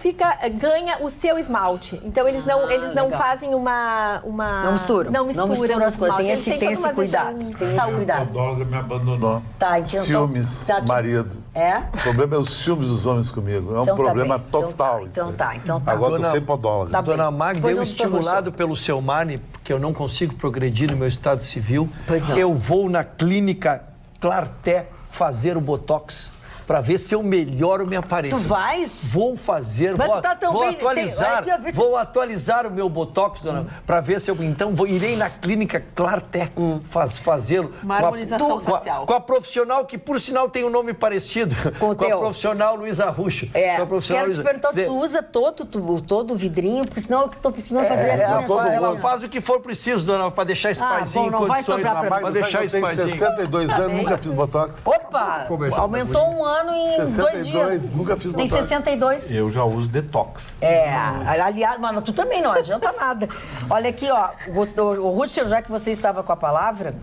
ganha o seu esmalte. Então, eles não fazem uma... Não misturam. Não misturam as coisas. Tem esse cuidado. Tem esse cuidado. A podóloga me abandonou. Tá, então... Ciúmes, marido. É? O problema é os ciúmes dos homens comigo. É um problema total. Então tá. Agora eu tô sem podóloga. Tá Dona bem. Magda, eu estimulado pelo seu Marne, porque eu não consigo progredir no meu estado civil, eu vou na clínica Clarté fazer o Botox para ver se eu melhoro minha aparência. Tu vais? Vou fazer, mas tu tá tão vou bem, atualizar, vou atualizar o meu Botox, dona, para ver se eu... Então, irei na clínica Clarté fazê-lo. Uma harmonização facial. Com a profissional que, por sinal, tem um nome parecido. Com a profissional Luísa Arrucho. Quero te perguntar se tu usa todo o vidrinho, porque senão eu que tô precisando fazer aqui. Ela faz o que for preciso, dona, para deixar esse paizinho em condições. Para deixar esse paizinho. Eu tenho 62 anos, nunca fiz Botox. Opa! Aumentou um ano em 2 dias. Nunca fiz Tem Botox. 62. Eu já uso detox. Aliás, mano, tu também não adianta nada. Olha aqui, ó, o Ruschel, já que você estava com a palavra,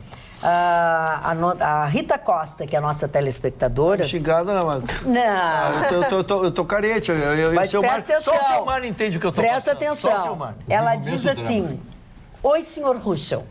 a Rita Costa, que é a nossa telespectadora... Xingada, não, mano. Não. Eu tô carente. Mas presta atenção. Só o seu Mário entende o que eu tô Presta passando. atenção. Ela diz assim, oi, senhor Ruschel.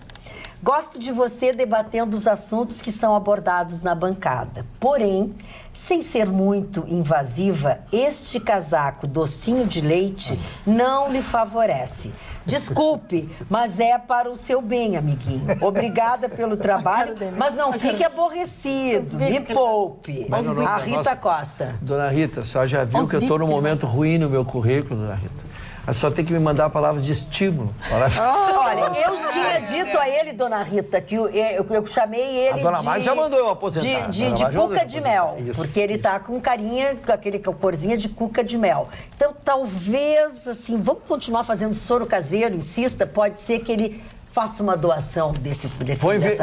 Gosto de você debatendo os assuntos que são abordados na bancada. Porém, sem ser muito invasiva, este casaco docinho de leite não lhe favorece. Desculpe, mas é para o seu bem, amiguinho. Obrigada pelo trabalho, mas não fique aborrecido. Me poupe. A Rita Costa. Dona Rita, a senhora já viu que eu estou num momento ruim no meu currículo, dona Rita. A senhora tem que me mandar palavras de estímulo. Olha, eu tinha dito a ele, dona Rita, que eu chamei ele a dona Magda já mandou eu aposentar. De cuca de mel, porque ele tá com carinha, com aquele corzinha de cuca de mel. Então, talvez, assim, vamos continuar fazendo soro caseiro, insista, pode ser que ele faça uma doação dessa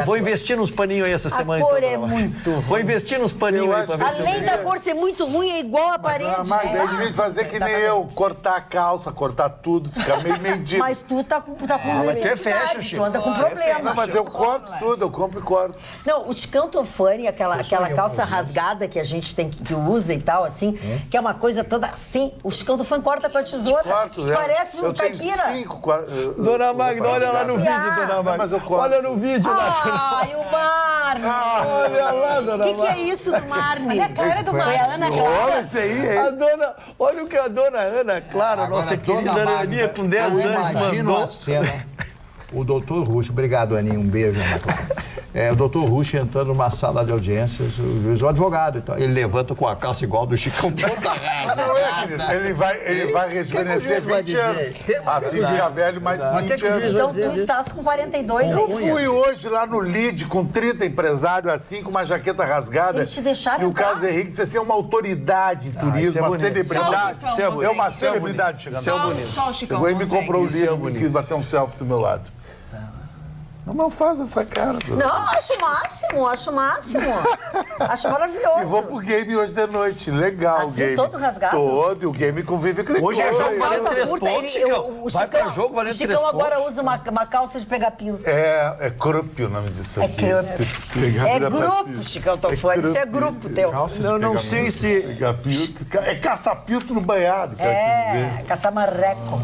Vou investir nos paninhos aí essa semana. A cor é muito ruim. Vou investir nos paninhos aí pra ver se... Além da cor ser muito ruim, é igual a parede. Mas daí devia fazer que nem eu, cortar a calça, cortar tudo, ficar meio mendigo. Mas tu tá com mas tu é fecha, Chico. Tu anda com problema. Não, mas eu corto tudo, eu compro e corto. Não, o Chicão Tofani, aquela calça rasgada que a gente tem que usa e tal, assim, que é uma coisa toda assim, o Chicão Tofani corta com a tesoura. Parece um caipira. Dona Magda, olha lá no vídeo. Dona Magda. Olha no vídeo. Ai, o Marne. Olha lá, dona Magda. O que é isso do Marne? Olha a cara do Marne. Foi a Ana Clara. Isso aí, olha o que a dona Ana Clara, nossa querida Aninha, com 10 anos, mandou. A cena, o doutor Ruschel, obrigado, Aninha, um beijo, Ana Clara. O doutor Ruschel entrando numa sala de audiências, o juiz, o advogado, então, ele levanta com a calça igual do Chicão. Não é, querido. Ele vai rejuvenescer 20 anos. Assim fica velho, mais 20 anos. Então tu estás com 42 Eu fui hoje lá no LID com 30 empresários assim, com uma jaqueta rasgada. Eles te deixaram e o Carlos Henrique disse assim, é uma autoridade em turismo, uma celebridade. É uma celebridade chegando. Só o Chicão. Chegou e me comprou o livro e quis bater um selfie do meu lado. Não faz essa cara, Não, acho o máximo, acho maravilhoso. E vou pro game hoje de noite, legal assim, o game. Todo rasgado? Todo, e o game convive com Hoje é jogo valendo 3 pontos, Chicão. Vai pra jogo valendo 3 pontos. O Chicão agora usa uma calça de pegar pino. É Krupp o nome disso aqui. É grupo, Chicão Tofani, isso é grupo teu. Eu não sei se... É caça-pinto no banhado, caça-marreco.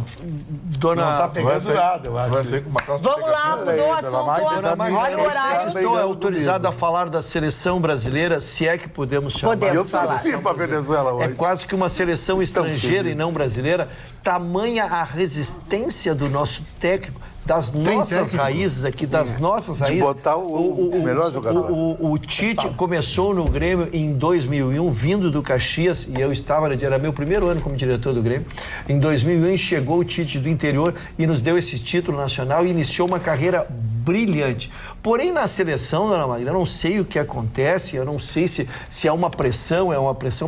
Dona... Não tá pegando nada, eu acho. Vai ser com uma calça Vamos lá, mudou o assunto. Olha o horário. Estou autorizado a falar da seleção brasileira, se é que podemos chamar. Podemos falar. Eu torci pra Venezuela hoje. É quase que uma seleção estrangeira e não brasileira. Tamanha a resistência do nosso técnico, das nossas raízes aqui, das nossas raízes. De botar o melhor jogador. O Tite começou no Grêmio em 2001, vindo do Caxias, e eu era meu primeiro ano como diretor do Grêmio. Em 2001 chegou o Tite do interior e nos deu esse título nacional e iniciou uma carreira brilhante. Porém, na seleção, dona Magda, eu não sei o que acontece, eu não sei se é uma pressão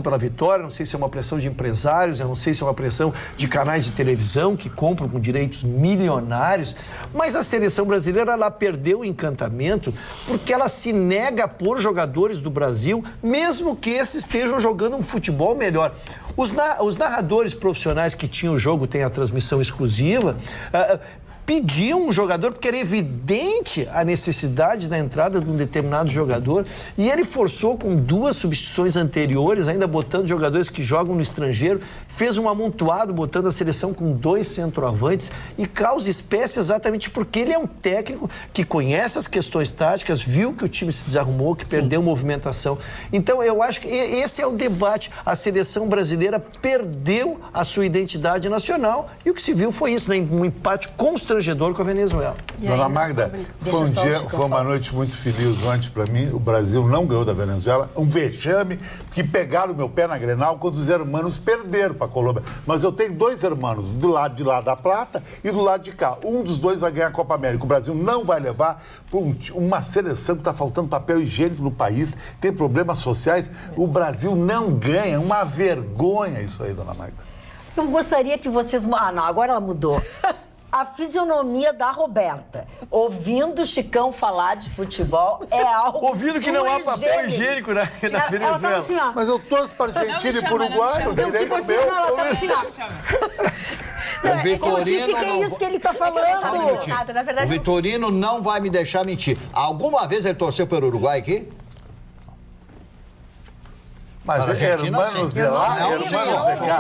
pela vitória, eu não sei se é uma pressão de empresários, eu não sei se é uma pressão de canais de televisão que compram com direitos milionários, mas a seleção brasileira, ela perdeu o encantamento porque ela se nega a pôr jogadores do Brasil, mesmo que esses estejam jogando um futebol melhor. Os narradores profissionais que tinham o jogo, tem a transmissão exclusiva, pediam um jogador, porque era evidente a necessidade da entrada de um determinado jogador, e ele forçou com 2 substituições anteriores, ainda botando jogadores que jogam no estrangeiro, fez um amontoado, botando a seleção com 2 centroavantes, e causa espécie exatamente porque ele é um técnico que conhece as questões táticas, viu que o time se desarrumou, que perdeu movimentação. Então, eu acho que esse é o debate. A seleção brasileira perdeu a sua identidade nacional, e o que se viu foi isso, né? Um empate constrangedor com a Venezuela. Dona Magda, foi uma noite muito feliz ontem para mim. O Brasil não ganhou da Venezuela, um vexame, que pegaram o meu pé na Grenal quando os hermanos perderam para a Colômbia. Mas eu tenho 2 hermanos, do lado de lá da Plata e do lado de cá. Um dos 2 vai ganhar a Copa América. O Brasil não vai levar uma seleção que está faltando papel higiênico no país, tem problemas sociais. O Brasil não ganha, uma vergonha isso aí, Dona Magda. Eu gostaria que vocês... Ah, não, agora ela mudou. A fisionomia da Roberta, ouvindo o Chicão falar de futebol, é algo ouvindo que não há papel higiênico na Venezuela. Ela tava assim, ó. Mas eu torço para a Argentina e para o Uruguai. Eu tipo assim, não, ela tava assim, ó. É como assim, o que é isso que ele tá falando? Nada, na verdade, o Vitorino não vai me deixar mentir. Alguma vez ele torceu pelo Uruguai aqui? Mas hermanos de lá,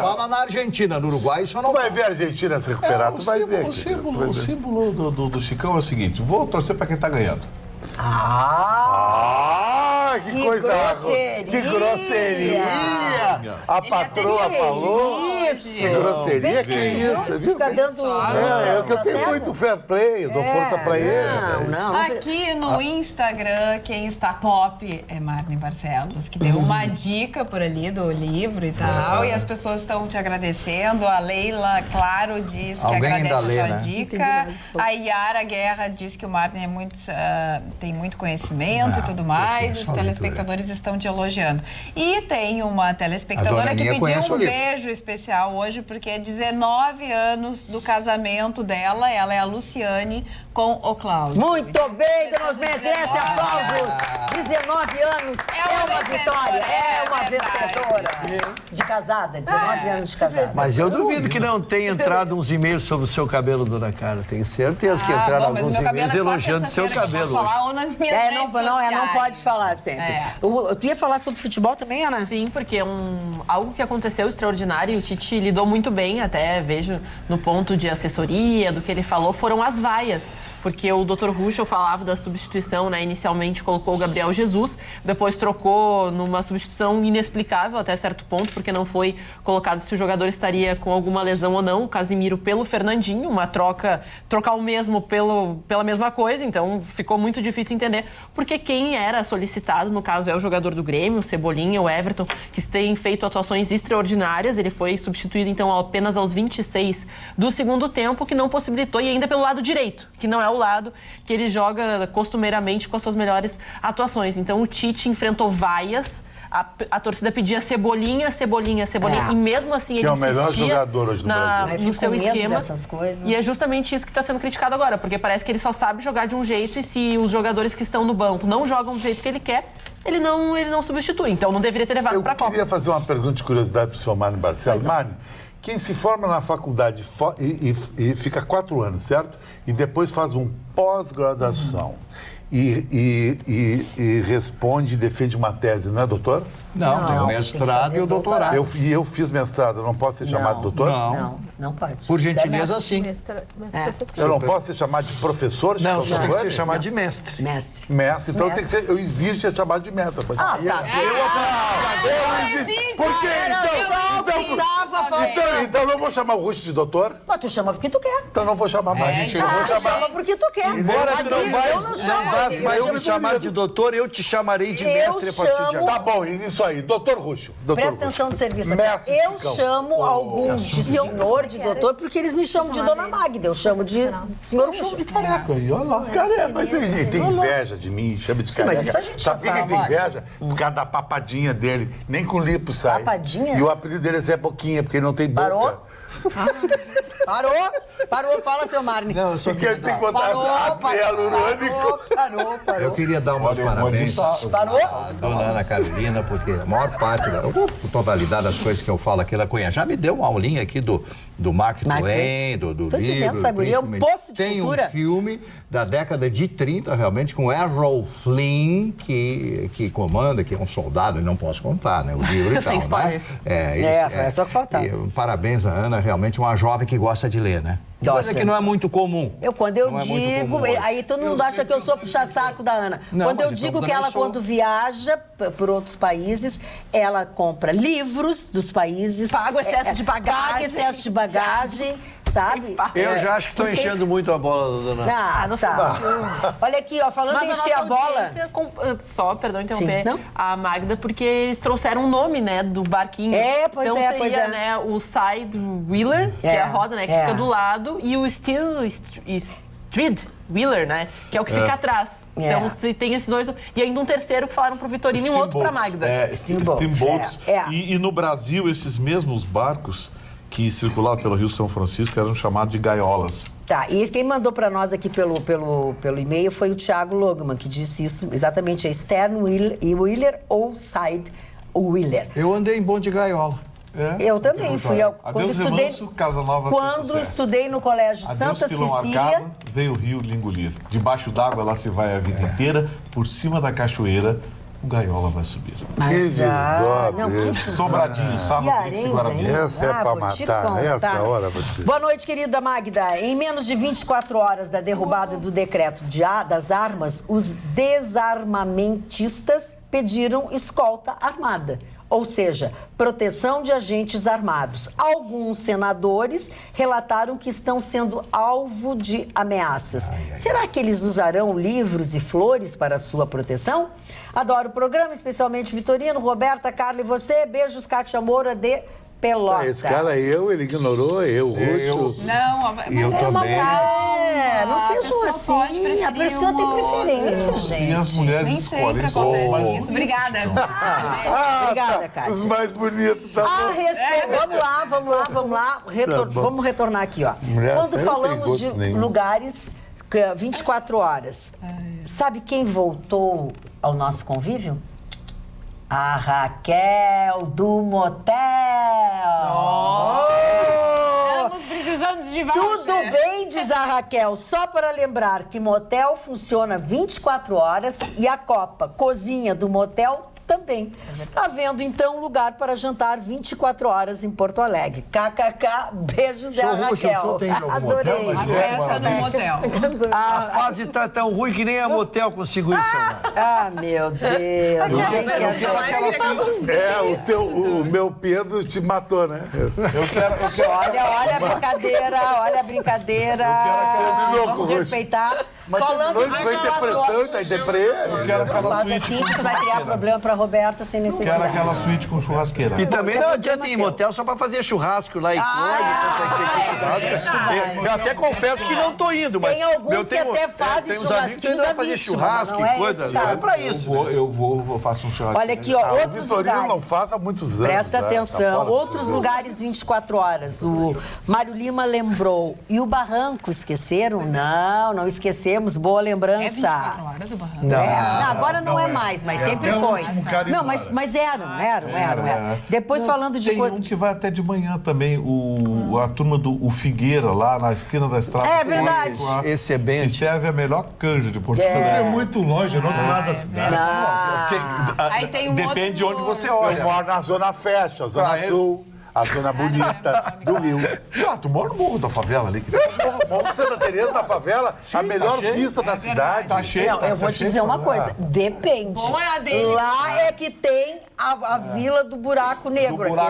fala na Argentina, no Uruguai, isso não vai ver a Argentina se recuperar, tu vai ver. O símbolo do Chicão é o seguinte: vou torcer para quem está ganhando. Que coisa... grosseria! Que grosseria! A patroa falou. Isso! Que grosseria, que isso, viu? Fica dando... Eu tenho muito fair play, eu dou força pra ele. Não. Aqui no Instagram, quem está top é Marne Barcelos, que deu uma dica por ali do livro e tal, e as pessoas estão te agradecendo. A Leila, claro, diz que agradece a sua dica. A Yara Guerra diz que o Marne é muito... tem muito conhecimento e tudo mais, os telespectadores estão te elogiando. E tem uma telespectadora que pediu um beijo especial hoje, porque é 19 anos do casamento dela, ela é a Luciane com o Cláudio. Muito bem, dona Osmar, merece aplausos. 19 anos é uma vitória, é uma vencedora. De casada, 19 anos de casada. Mas eu duvido que não tenha entrado uns e-mails sobre o seu cabelo, dona Carla. Tenho certeza que entraram alguns e-mails elogiando seu cabelo. Falar ou nas minhas redes sociais. Não pode falar sempre. Tu ia falar sobre futebol também, Ana? Sim, porque é algo que aconteceu extraordinário e o Tite lidou muito bem, até vejo no ponto de assessoria, do que ele falou, foram as vaias. Porque o Dr. Ruschel falava da substituição, né? Inicialmente colocou o Gabriel Jesus, depois trocou numa substituição inexplicável até certo ponto, porque não foi colocado se o jogador estaria com alguma lesão ou não. O Casimiro pelo Fernandinho, uma trocar o mesmo pela mesma coisa, então ficou muito difícil entender, porque quem era solicitado, no caso, é o jogador do Grêmio, o Cebolinha, o Everton, que tem feito atuações extraordinárias. Ele foi substituído, então, apenas aos 26 do segundo tempo, que não possibilitou, e ainda pelo lado direito, que não é o lado que ele joga costumeiramente com as suas melhores atuações. Então o Tite enfrentou vaias, a torcida pedia Cebolinha, e mesmo assim ele insistia, é o melhor jogador hoje do Brasil. No seu esquema. Coisas. E é justamente isso que está sendo criticado agora, porque parece que ele só sabe jogar de um jeito, e se os jogadores que estão no banco não jogam do jeito que ele quer, ele não substitui. Então não deveria ter levado para a Copa. Eu queria fazer uma pergunta de curiosidade para o senhor Marne Barcelos. Marne, quem se forma na faculdade e fica 4 anos, certo? E depois faz um pós-graduação e responde e defende uma tese, não é, doutor? Não, tem o mestrado e o doutorado. Eu fiz mestrado, eu não posso ser chamado doutor? Não pode. Por gentileza, sim. Eu não posso ser chamado de professor? Não, você tem que ser chamado de mestre. Mestre, então tem que ser, eu exijo ser chamado de mestre. Tá. Eu exijo. Por quê? Então eu não vou chamar o Ruschel de doutor? Mas tu chama porque tu quer. Então não vou chamar mais. Chama porque tu quer. Embora tu não vais me chamar de doutor, eu te chamarei de mestre a partir de agora. Tá bom, isso aí, doutor Ruschel. Presta atenção no serviço. Eu chamo alguns de senhor, de doutor, porque eles me chamam de dona Magda. Eu chamo de senhor Ruschel. Eu chamo de careca. E olha lá, careca. Mas ele tem inveja de mim, chama de careca. Mas isso a gente sabe por que ele tem inveja? Por causa da papadinha dele. Nem com lipo sai. Papadinha? E o apelido dele é Zé Boquinha, porque ele não tem boca. Parou? Parou, fala, seu Marne. Não, eu só Porque tem que botar ácido hialurônico. Parou. Eu queria dar umas parabéns à dona Ana Carolina, porque a maior parte, totalidade das coisas que eu falo aqui, ela conhece. Já me deu uma aulinha aqui do Mark Twain, do livro. Tô dizendo, sabe, é um poço de cultura. Tem um filme da década de 30, realmente, com Errol Flynn, que comanda, que é um soldado, e não posso contar, né? O livro e tal, Sem spoilers. Né? É só que faltava. Parabéns a Ana, realmente uma jovem que gosta de ler, né? Coisa que não é muito comum. Quando eu digo, aí todo mundo acha que eu sou puxa-saco da Ana. Não, quando eu digo que ela, quando viaja por outros países, ela compra livros dos países. Paga o excesso de bagagem. Paga excesso de bagagem, sabe? Eu já acho que estou enchendo muito a bola da dona. Ah, tá. Olha aqui, ó, falando em encher a bola. Só, perdão interromper, Sim, a Magda, porque eles trouxeram um nome, né, do barquinho. Pois então é, seria, né, o side wheeler, que é a roda, né, que fica do lado, e o street wheeler, né, que é o que fica atrás. Então, se tem esses dois... E ainda um terceiro que falaram pro Vitorino e um outro pra Magda. Steamboats. E no Brasil, esses mesmos barcos que circulavam pelo Rio São Francisco eram chamados de gaiolas. Tá, e quem mandou para nós aqui pelo e-mail foi o Thiago Logman, que disse isso exatamente, é stern wheeler ou side wheeler. Eu andei em bonde de gaiola. Eu também fui. Quando estudei, Remanso, Casa Nova, quando estudei no Colégio Santa Cecília... Arcado, veio o rio lhe engolir. Debaixo d'água lá se vai a vida inteira, por cima da cachoeira, o gaiola vai subir. Mas, Sobradinho, Sarro Brix e Guarani. Essa é pra matar, essa hora você... Boa noite, querida Magda. Em menos de 24 horas da derrubada do decreto das armas, os desarmamentistas pediram escolta armada. Ou seja, proteção de agentes armados. Alguns senadores relataram que estão sendo alvo de ameaças. Será que eles usarão livros e flores para sua proteção? Adoro o programa, especialmente Vitorino, Roberta, Carla e você. Beijos, Cátia Moura de Pelotas. Esse cara ele ignorou, Rússio. Não, mas eu também. Não sejam assim. A pessoa tem preferência, gente. E as mulheres Nem escolhem sempre só acontece isso. Obrigada. Obrigada, Cátia. Os mais bonitos. Tá Vamos lá. Vamos retornar aqui, ó. Quando falamos de lugares 24 horas, sabe quem voltou ao nosso convívio? A Raquel do motel. Estamos precisando de voucher. Tudo bem, diz a Raquel, só para lembrar que motel funciona 24 horas e a copa, cozinha do motel também. Havendo, então, lugar para jantar 24 horas em Porto Alegre. KKK, beijos da Raquel. Adorei. A festa no motel. A fase tá tão ruim que nem a motel consigo isso. Meu Deus. O meu Pedro te matou, né? Olha a brincadeira. Vamos respeitar. Mas falando de foi depressão, tá em deprê. Eu quero aquela suíte com que vai criar problema pra Roberta sem necessidade. Quero aquela suíte com churrasqueira. E também não adianta ir em motel só pra fazer churrasco lá e eu até confesso que não tô indo, mas... Tem alguns que até fazem churrasquinho da fazer vítima, churrasco não é e coisa. É pra isso. Eu faço um churrasco. Olha aqui, ó, outros lugares. Não faz há muitos anos. Presta atenção. Outros lugares 24 horas. O Mário Lima lembrou. E o Barranco, esqueceram? Não esquecemos. Boa lembrança. É 24 horas o Barranco? Não, agora não é mais, mas sempre foi. Não, mas eram. Depois falando de... Tem um que vai até de manhã também, a turma do Figueira, lá na esquina da estrada. É verdade. Esse é bem... Que serve a melhor canja de Porto Alegre. É muito longe, no outro lado da cidade. Aí tem um Depende de onde você Eu olha. moro na Zona Fecha, Zona Sul. A zona bonita do Rio. Tu mora no Morro da Favela ali. Morro Santa Teresa da Favela, a melhor vista da cidade. Tá cheio. Não, eu vou te dizer uma coisa. Depende. Bom é a dele. Lá é que tem a vila do buraco negro. E lá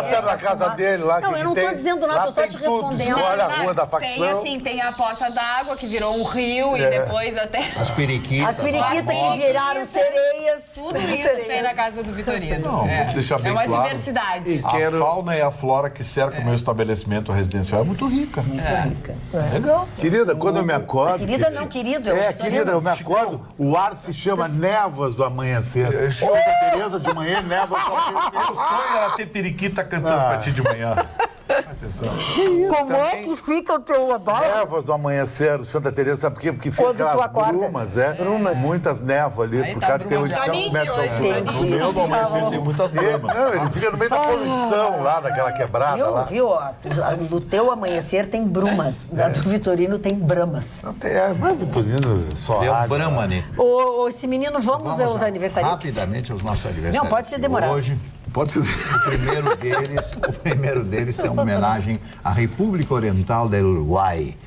perto da casa dele, lá não, que eu não tô dizendo nada, tô só te respondendo. Olha a rua da facção. Tem a poça d'água que virou um rio e depois até... As periquitas. As periquitas que viraram sereias. Tudo isso tem na casa do Vitorino. Não, vou deixar bem claro. É uma diversidade. A fauna e a flora que cerca o meu estabelecimento residencial é muito rica. Muito rica. Legal. Querida, quando eu me acordo... Querida não, querido. Querida, eu me acordo, o ar se chama Névoas do Amanhecer. Santa Teresa de manhã, Névoas do Amanhecer. O sonho era ter periquita cantando pra ti de manhã. Como é que fica o teu abalo? Névoas do amanhecer, Santa Teresa, sabe por quê? Porque fica Quando tu aquelas acorda. brumas, muitas névoas ali, Aí por tá causa tem bruma já. 800 metros de altura. No meu, no amanhecer, tem muitas bramas. Não, ele fica no meio da poluição lá, daquela quebrada lá. Viu? No teu amanhecer tem brumas, na do Vitorino tem bramas. Não tem, mas Vitorino só Deu água. Brahma, né? Ô, esse menino, vamos aos aniversariantes? Rapidamente aos nossos aniversariantes. Não, pode ser demorado. Hoje, Pode ser. o primeiro deles é uma homenagem à República Oriental do Uruguai.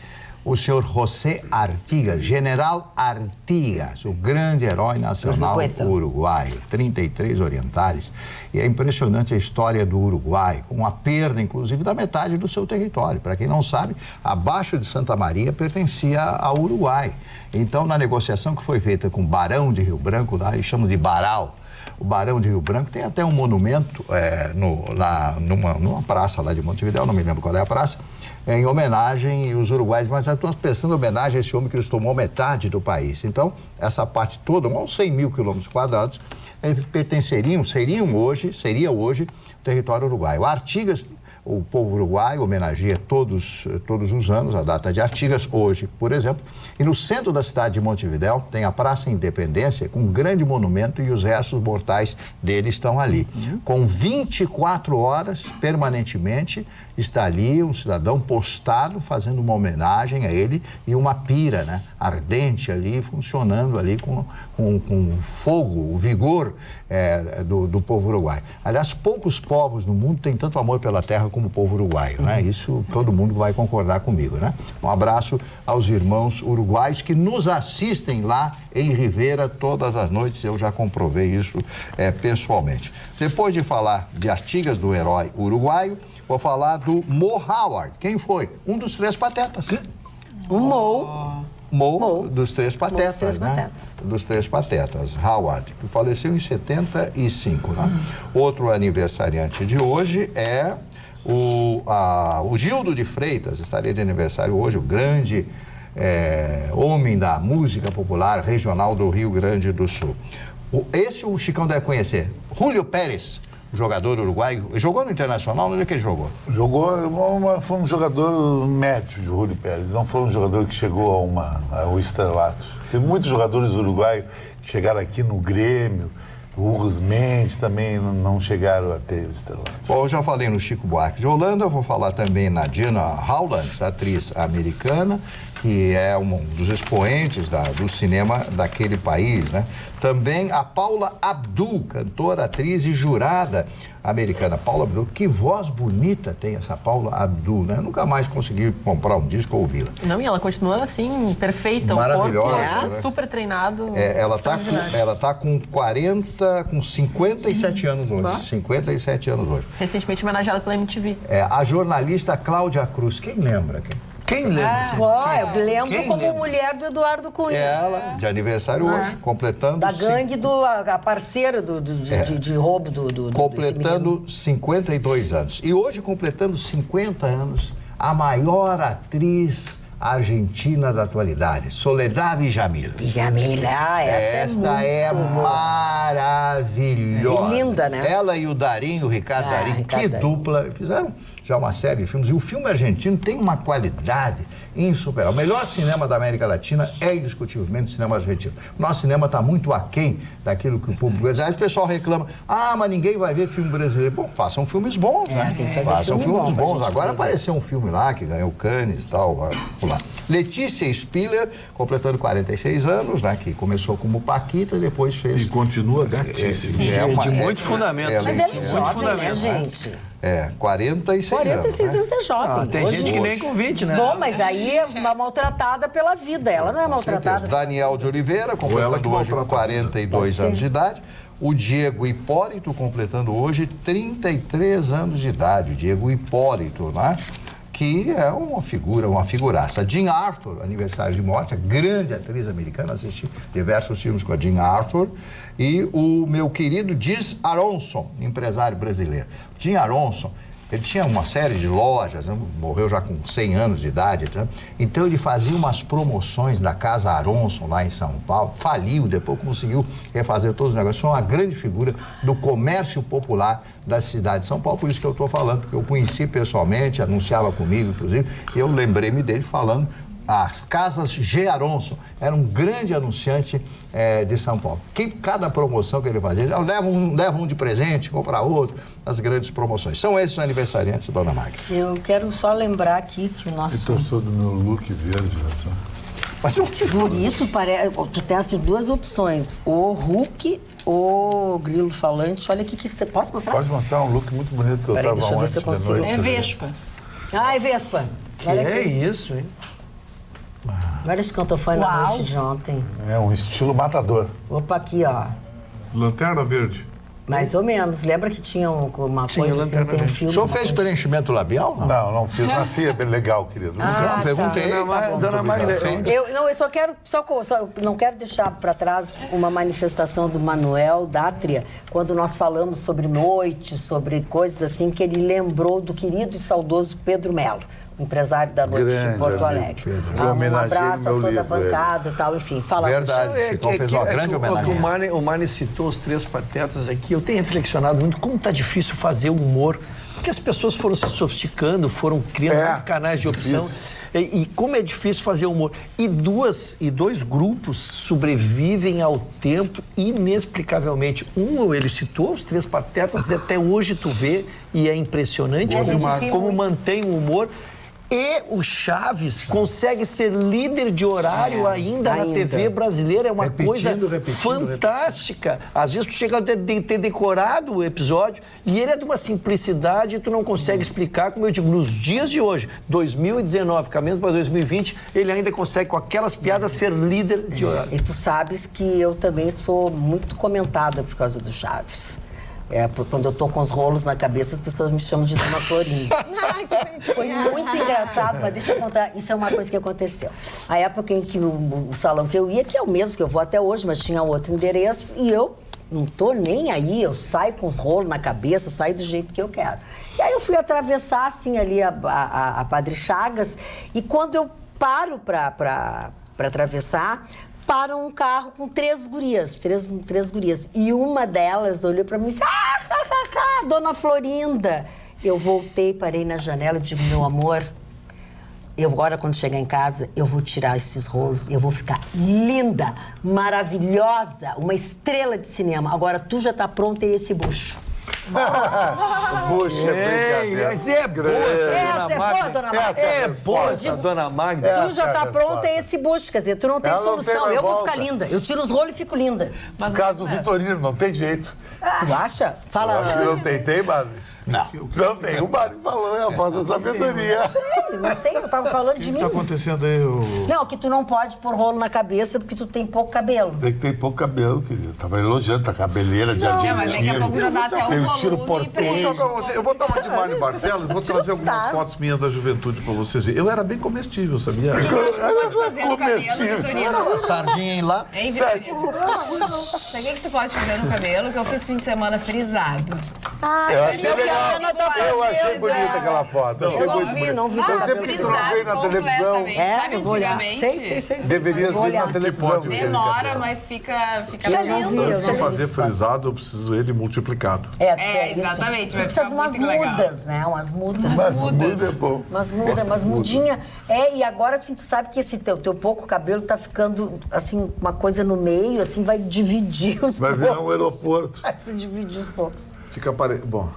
O senhor José Artigas, General Artigas, o grande herói nacional uruguaio, 33 orientais. E é impressionante a história do Uruguai, com a perda, inclusive, da metade do seu território. Para quem não sabe, abaixo de Santa Maria pertencia ao Uruguai. Então, na negociação que foi feita com o Barão de Rio Branco, lá eles chamam de Baral, o Barão de Rio Branco tem até um monumento numa praça lá de Montevidéu, não me lembro qual é a praça, em homenagem aos uruguaios, mas eu estou prestando homenagem a esse homem que eles tomou metade do país. Então, essa parte toda, uns 100 mil quilômetros quadrados, seria hoje o território uruguaio. Artigas, o povo uruguaio homenageia todos os anos a data de Artigas, hoje, por exemplo. E no centro da cidade de Montevidéu tem a Praça Independência, com um grande monumento, e os restos mortais dele estão ali. Com 24 horas, permanentemente, está ali um cidadão postado, fazendo uma homenagem a ele, e uma pira, né, ardente ali, funcionando ali com fogo, o vigor do povo uruguaio. Aliás, poucos povos no mundo têm tanto amor pela terra como o povo uruguaio, né? Isso todo mundo vai concordar comigo, né? Um abraço aos irmãos uruguaios que nos assistem lá em Rivera todas as noites, eu já comprovei isso pessoalmente. Depois de falar de Artigas, do herói uruguaio, vou falar do Mo Howard. Quem foi? Um dos Três Patetas. O Mo. Dos Três Patetas, dos Três né? Patetas. Dos Três Patetas, Howard, que faleceu em 75, né? Outro aniversariante de hoje é o Gildo de Freitas, estaria de aniversário hoje, o grande homem da música popular regional do Rio Grande do Sul. Esse o Chicão deve conhecer, Júlio Pérez, jogador uruguaio. Jogou no Internacional? Onde é que ele jogou? Foi um jogador médio de Júlio Pérez, não foi um jogador que chegou ao estrelato. Tem muitos jogadores uruguaios que chegaram aqui no Grêmio, o Urros Mendes também não chegaram a ter o estrelato. Bom, eu já falei no Chico Buarque de Holanda, vou falar também na Dina Howlands, atriz americana, que é um dos expoentes do cinema daquele país, né? Também a Paula Abdul, cantora, atriz e jurada americana. Paula Abdul, que voz bonita tem essa Paula Abdul, né? Eu nunca mais consegui comprar um disco ou ouvi-la. Não, e ela continua assim, perfeita, maravilhosa, o corpo né? super treinado. Ela tá com 57 anos hoje. 57 anos hoje. Recentemente homenageada pela MTV. A jornalista Cláudia Cruz, quem lembra? Quem lembra? Eu lembro como mulher do Eduardo Cunha. Ela, de aniversário hoje, completando... Da gangue, a parceira de roubo do completando 52 anos. E hoje, completando 50 anos, a maior atriz argentina da atualidade, Soledad Villamil. Essa é maravilhosa. E linda, né? Ela e o Darinho, o Ricardo Darinho, que dupla, fizeram já uma série de filmes. E o filme argentino tem uma qualidade insuperável. O melhor cinema da América Latina é indiscutivelmente o cinema argentino. O nosso cinema está muito aquém daquilo que o público... Às vezes o pessoal reclama, mas ninguém vai ver filme brasileiro. Bom, façam filmes bons, né? Tem que fazer façam filmes bons. Agora ver. apareceu um filme lá que ganhou Cannes e tal. Lá. Letícia Spiller, completando 46 anos, né? Que começou como Paquita, depois fez... E continua gatíssima. De muito fundamento. Mas ela é jovem, né, gente? 46 anos. 46 anos é jovem. Tem gente que nem com 20, né? Bom, mas aí é uma maltratada pela vida. Ela não é maltratada. Daniel de Oliveira, completando hoje 42 anos de idade. O Diego Hipólito, completando hoje 33 anos de idade. O Diego Hipólito, né? Que é uma figuraça. Jean Arthur, aniversário de morte, a grande atriz americana, assisti diversos filmes com a Jean Arthur, e o meu querido Diz Aronson, empresário brasileiro. Jim Aronson Ele tinha uma série de lojas, né? Morreu já com 100 anos de idade, né? Então ele fazia umas promoções da Casa Aronson lá em São Paulo, faliu, depois conseguiu refazer todos os negócios. Foi uma grande figura do comércio popular da cidade de São Paulo, por isso que eu estou falando, porque eu conheci pessoalmente, anunciava comigo, inclusive, e eu lembrei-me dele falando. As Casas G. Aronson era um grande anunciante de São Paulo. Cada promoção que ele fazia, leva um de presente, compra outro, as grandes promoções. São esses os aniversariantes, dona Magda. Eu quero só lembrar aqui que o nosso... Eu estou do meu look verde, já. Mas o que bonito, parece... Tu tem assim 2 opções, o Hulk ou o grilo falante. Olha aqui que você... Posso mostrar? Pode mostrar um look muito bonito que eu estava deixa eu ver se eu consigo. É Vespa. Ah, é Vespa. Olha aqui. É isso, hein? Olha esse canto foi na noite de ontem. É um estilo matador. Opa, aqui, ó. Lanterna verde. Mais ou menos. Lembra que tinha uma coisa assim, tem um filme... O senhor fez preenchimento labial? Não fiz. Mas é bem legal, querido. Não, perguntei. Dona Magda, eu só quero... não quero deixar para trás uma manifestação do Manuel Dátria, quando nós falamos sobre noite, sobre coisas assim, que ele lembrou do querido e saudoso Pedro Melo, empresário da noite de Porto Alegre. Um abraço a toda a bancada e tal, enfim, falando. Verdade, Chicão fez uma grande homenagem. O Mani citou os 3 patetas aqui. Eu tenho reflexionado muito como está difícil fazer humor, porque as pessoas foram se sofisticando, foram criando canais de opção. E como é difícil fazer humor. E 2 grupos sobrevivem ao tempo inexplicavelmente. Ele citou os 3 patetas, e até hoje tu vê, e é impressionante como mantém o humor. E o Chaves consegue ser líder de horário ainda na TV brasileira. É uma coisa fantástica. Às vezes tu chega a ter decorado o episódio e ele é de uma simplicidade e tu não consegue explicar, como eu digo, nos dias de hoje, 2019, caminhando para 2020, ele ainda consegue, com aquelas piadas, ser líder de horário. E tu sabes que eu também sou muito comentada por causa do Chaves. Quando eu tô com os rolos na cabeça, as pessoas me chamam de Dona Florinda. Foi muito engraçado, mas deixa eu contar. Isso é uma coisa que aconteceu. A época em que o salão que eu ia, que é o mesmo que eu vou até hoje, mas tinha outro endereço, e eu não tô nem aí, eu saio com os rolos na cabeça, saio do jeito que eu quero. E aí eu fui atravessar, assim, ali a Padre Chagas, e quando eu paro pra atravessar, para um carro com 3 gurias, três gurias. E uma delas olhou para mim e disse, Dona Florinda. Eu voltei, parei na janela e digo, meu amor, agora quando chegar em casa, eu vou tirar esses rolos, eu vou ficar linda, maravilhosa, uma estrela de cinema. Agora tu já tá pronta e esse bucho. Bucho é brincadeira. Mas é boa essa Dona Magda. É boa essa Dona Magda. Tu já tá pronta e esse bucho, quer dizer, tu não tem solução. Eu vou ficar linda. Eu tiro os rolos e fico linda. No caso do Vitorino, não tem jeito. Tu acha? Fala. Eu acho que não tem, Bárbara? Não tem. O Mário falou, é a falta de sabedoria. Não sei, eu tava falando de mim. O que tá acontecendo aí? Não, que tu não pode pôr rolo na cabeça porque tu tem pouco cabelo. Tem que ter pouco cabelo, querido. Tava elogiando, tá cabeleira de Argentina. Mas daqui a pouco já dá até tem um um estilo porteiro. Eu vou dar uma de Mário Barcelos, vou trazer algumas fotos minhas da juventude pra vocês verem. Eu era bem comestível, sabia? O que tu pode fazer no cabelo, Vitorino? Sardinha em lá. Hein, Vitorino? Sabe o que tu pode fazer no cabelo? Que eu fiz fim de semana frisado. Eu achei legal. Eu achei bonita aquela foto. Eu não vi. Eu sempre trovei na televisão. Sabe, antigamente? Sei. Deveria ser na televisão. Demora, mas fica lindo. Antes de fazer frisado, eu preciso ele multiplicado. Exatamente. Vai Precisa ficar de umas muito legal. mudas, né? Umas mudas. Mas muda é bom. Umas mudinhas. E agora, assim, tu sabe que esse teu pouco cabelo tá ficando, assim, uma coisa no meio, assim, vai dividir os poucos. Vai virar um aeroporto. Vai se dividir os poucos. Fica bom.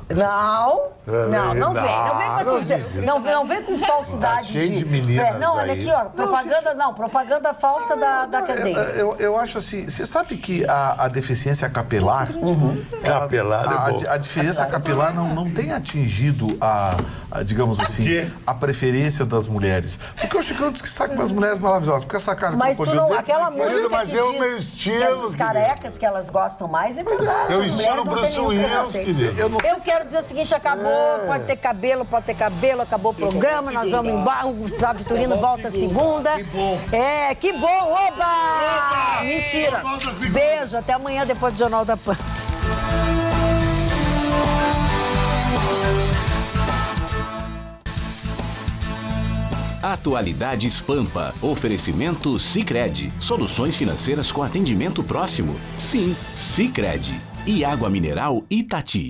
Não vem com falsidade. Tá cheio de meninas Não, olha aí. aqui, ó, propaganda falsa da cadeia. Eu acho assim, você sabe que a deficiência capilar, Capilar é bom. a deficiência capilar não tem atingido digamos assim, a preferência das mulheres. Porque o Chicão diz que sabe umas mulheres maravilhosas, porque essa cara mas que tu não, aquela música mas que é o diz meu estilo, os carecas que elas gostam mais, é verdade. Eu As mulheres estilo não têm Bruce nenhum Willis, preconceito. querido. Eu quero dizer o seguinte, acabou, pode ter cabelo, acabou o programa, nós vamos embora, o Gustavo Vitorino volta segunda. Que bom. Que bom, oba! Mentira. Beijo, até amanhã depois do Jornal da Pan. Atualidades Pampa. Oferecimento Sicredi. Soluções financeiras com atendimento próximo. Sim, Sicredi. E água mineral Itati.